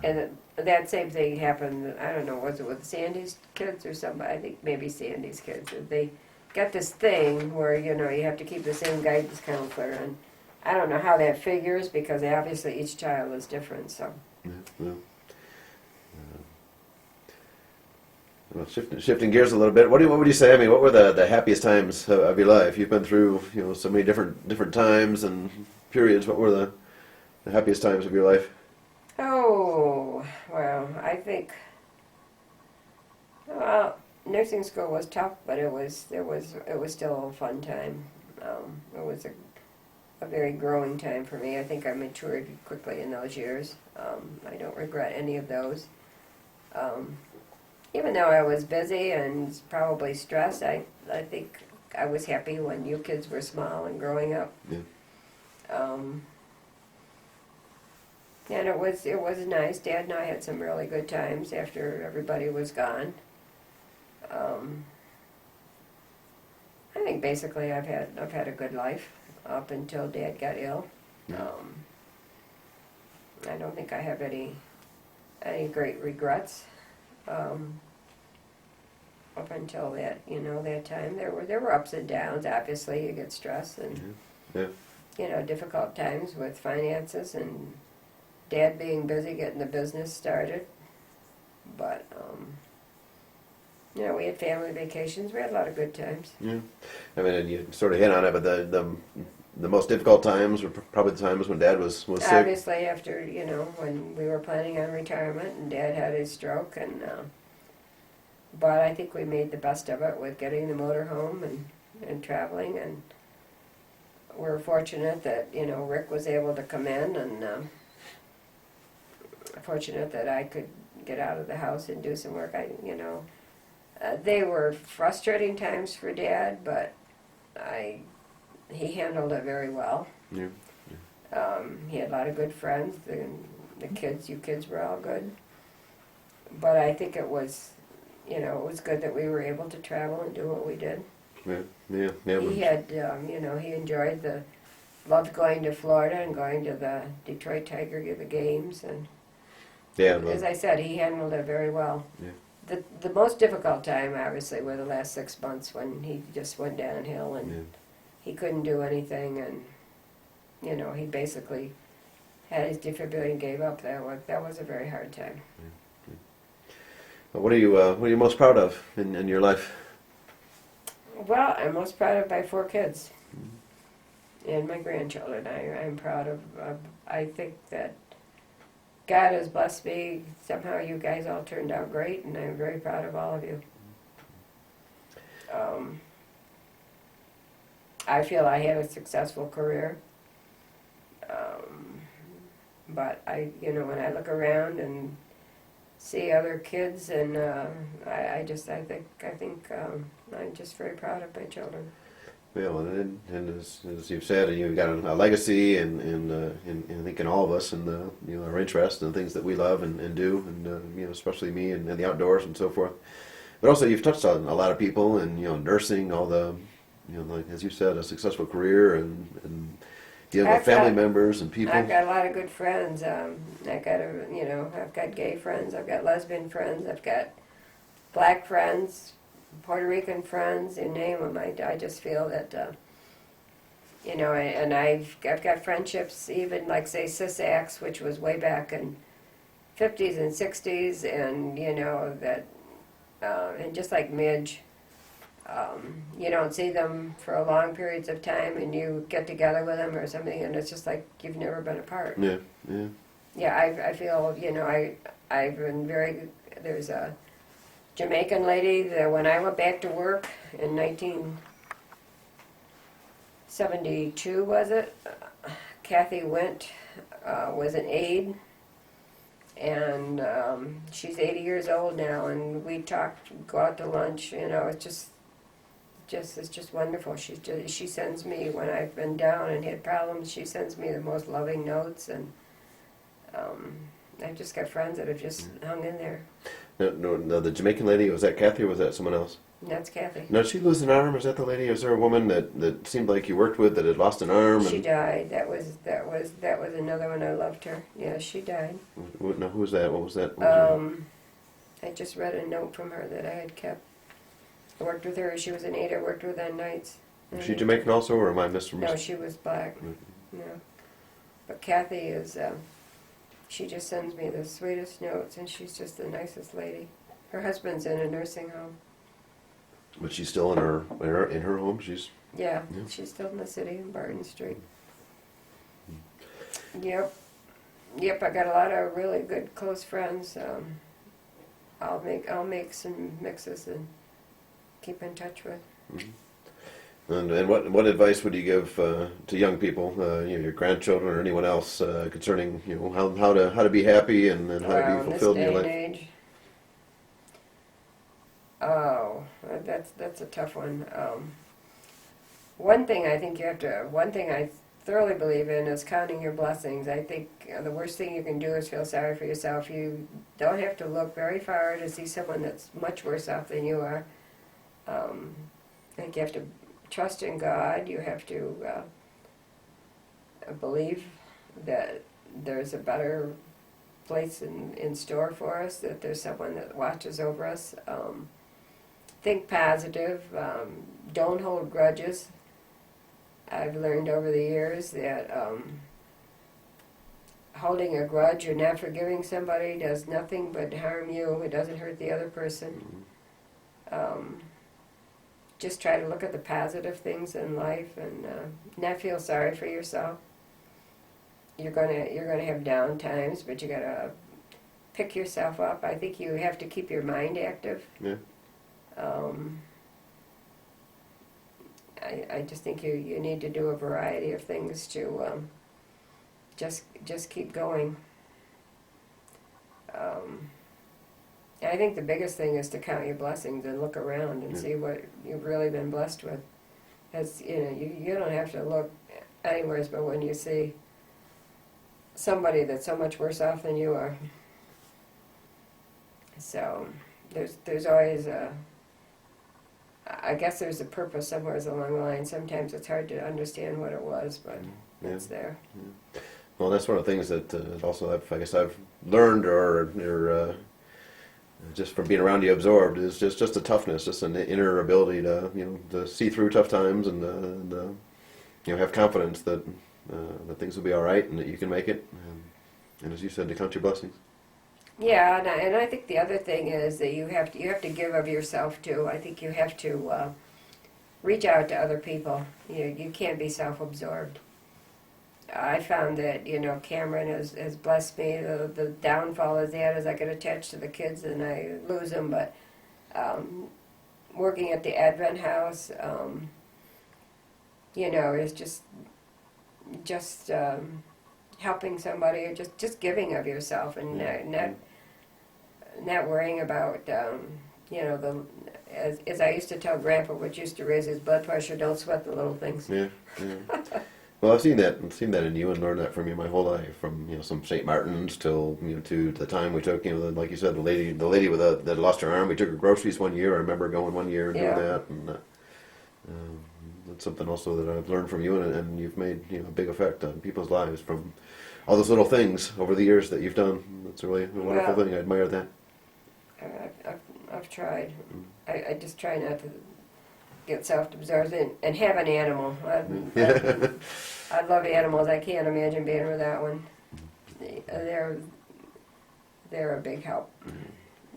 And that same thing happened. I don't know, was it with Sandy's kids or somebody? I think maybe Sandy's kids. They got this thing where you have to keep the same guidance counselor, and I don't know how that figures because obviously each child is different. So. Yeah. Well, shifting gears a little bit. What would you say? I mean, what were the happiest times of your life? You've been through so many different times and periods. What were the happiest times of your life? Oh, well, I think nursing school was tough, but it was still a fun time. It was a very growing time for me. I think I matured quickly in those years. I don't regret any of those. Even though I was busy and probably stressed, I think I was happy when you kids were small and growing up. Yeah. And it was nice. Dad and I had some really good times after everybody was gone. I think basically I've had a good life up until Dad got ill. Yeah. I don't think I have any great regrets. Up until that time, there were ups and downs. Obviously, you get stressed and difficult times with finances and Dad being busy getting the business started. But we had family vacations. We had a lot of good times. Yeah, I mean, and you sort of hit on it, but the most difficult times were probably the times when Dad was sick. Obviously, after when we were planning on retirement and Dad had his stroke, and but I think we made the best of it with getting the motorhome and traveling, and we're fortunate that Rick was able to come in, and fortunate that I could get out of the house and do some work. They were frustrating times for Dad, but he handled it very well. Yeah. He had a lot of good friends. The kids, you kids were all good. But I think it was good that we were able to travel and do what we did. Yeah. He had, he loved going to Florida and going to the Detroit the games, and as I said, he handled it very well. Yeah. The most difficult time, obviously, were the last 6 months when he just went downhill and he couldn't do anything, and he basically had his defibrillator and gave up. That was a very hard time. What are you most proud of in your life? Well, I'm most proud of my 4 kids and my grandchildren. I'm proud of. I think that God has blessed me. Somehow you guys all turned out great, and I'm very proud of all of you. I feel I had a successful career. But when I look around and see other kids, and I think I'm just very proud of my children. Yeah, well, and as you've said, you've got a legacy, and I think in all of us, and our interests and the things that we love and do, and especially me and the outdoors and so forth. But also, you've touched on a lot of people, and nursing, all the, like as you said, a successful career, and dealing with family members and people. I've got a lot of good friends. I've got gay friends. I've got lesbian friends. I've got black friends. Puerto Rican friends, you name them. I just feel that, and I've got friendships, even like say CISACs, which was way back in 50s and 60s, and and just like Midge, you don't see them for a long periods of time, and you get together with them or something, and it's just like you've never been apart. Yeah, yeah. Yeah, I feel, I've been very, there's a Jamaican lady that when I went back to work in 1972, was it? Kathy Wint was an aide, and she's 80 years old now, and we talked, go out to lunch, it's just wonderful. She sends me, when I've been down and had problems, she sends me the most loving notes, and I've just got friends that have just hung in there. No, the Jamaican lady, was that Kathy or was that someone else? That's Kathy. No, did she lose an arm? Is that the lady? Is there a woman that seemed like you worked with that had lost an arm? She died. That was another one. I loved her. Yeah, she died. No, who was that? What was that? I just read a note from her that I had kept. I worked with her. She was an aide. I worked with on nights. Was she Jamaican also, or am I Mr. No, she was black. No, but Kathy is. She just sends me the sweetest notes, and she's just the nicest lady. Her husband's in a nursing home. But she's still in her home. Yeah, she's still in the city in Barton Street. Yep. I got a lot of really good close friends. I'll make some mixes and keep in touch with. Mm-hmm. And what advice would you give to young people, your grandchildren or anyone else, concerning how to be happy and how to be fulfilled in your life? This day and age. Oh, that's a tough one. One thing I thoroughly believe in is counting your blessings. I think the worst thing you can do is feel sorry for yourself. You don't have to look very far to see someone that's much worse off than you are. I think you have to trust in God. You have to believe that there's a better place in store for us, that there's someone that watches over us. Think positive. Don't hold grudges. I've learned over the years that holding a grudge or not forgiving somebody does nothing but harm you. It doesn't hurt the other person. Just try to look at the positive things in life and not feel sorry for yourself. You're gonna have down times, but you gotta pick yourself up. I think you have to keep your mind active. Yeah. I just think you need to do a variety of things to just keep going. I think the biggest thing is to count your blessings and look around and see what you've really been blessed with. As you don't have to look anywhere but when you see somebody that's so much worse off than you are. So there's always I guess there's a purpose somewhere along the line. Sometimes it's hard to understand what it was, but it's there. Yeah. Well, that's one of the things that also I've learned or just from being around you absorbed is just a toughness, just an inner ability to see through tough times and have confidence that things will be all right and that you can make it. And as you said, to count your blessings. Yeah, and I think the other thing is that you have to give of yourself too. I think you have to reach out to other people. You can't be self-absorbed. I found that, you know, Cameron has blessed me. The downfall is that is I get attached to the kids and I lose them. But working at the Advent House, you know, is just helping somebody, or just giving of yourself, and not worrying about, you know, as I used to tell Grandpa, which used to raise his blood pressure, don't sweat the little things. Yeah. Well, I've seen that in you and learned that from you my whole life, from, you know, some St. Martin's till, you know, to the time we took, you know, like you said, the lady with that lost her arm. We took her groceries one year. I remember going one year and doing that, and that's something also that I've learned from you, and you've made, you know, a big effect on people's lives from all those little things over the years that you've done. That's really a wonderful thing. I admire that. I've tried. I just try not to get self-absorbed and have an animal. I love animals. I can't imagine being without one. They're a big help.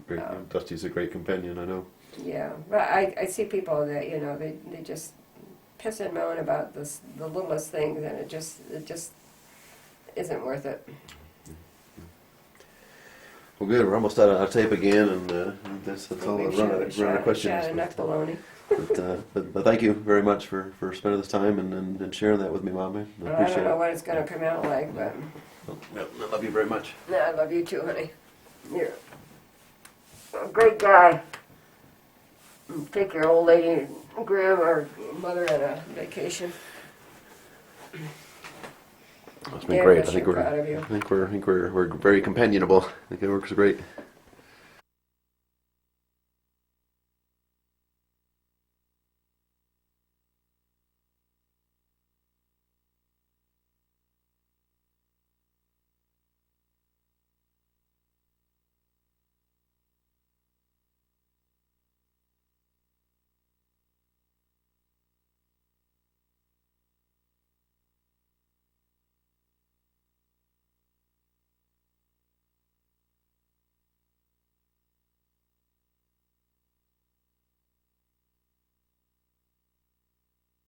Great. Dusty's a great companion, I know. Yeah, but I see people that, you know, they just piss and moan about the littlest things, and it just isn't worth it. Well, good. We're almost out of tape again, and that's all. Run out of questions. Enough baloney. But thank you very much for spending this time and sharing that with me, Mom. I appreciate I don't know it. what it's going to come out like, but I love you very much. I love you too, honey. You're a great guy. Take your old lady, grandma, or mother on a vacation. It's been great. I I'm think proud of you. we're very companionable. I think it works great.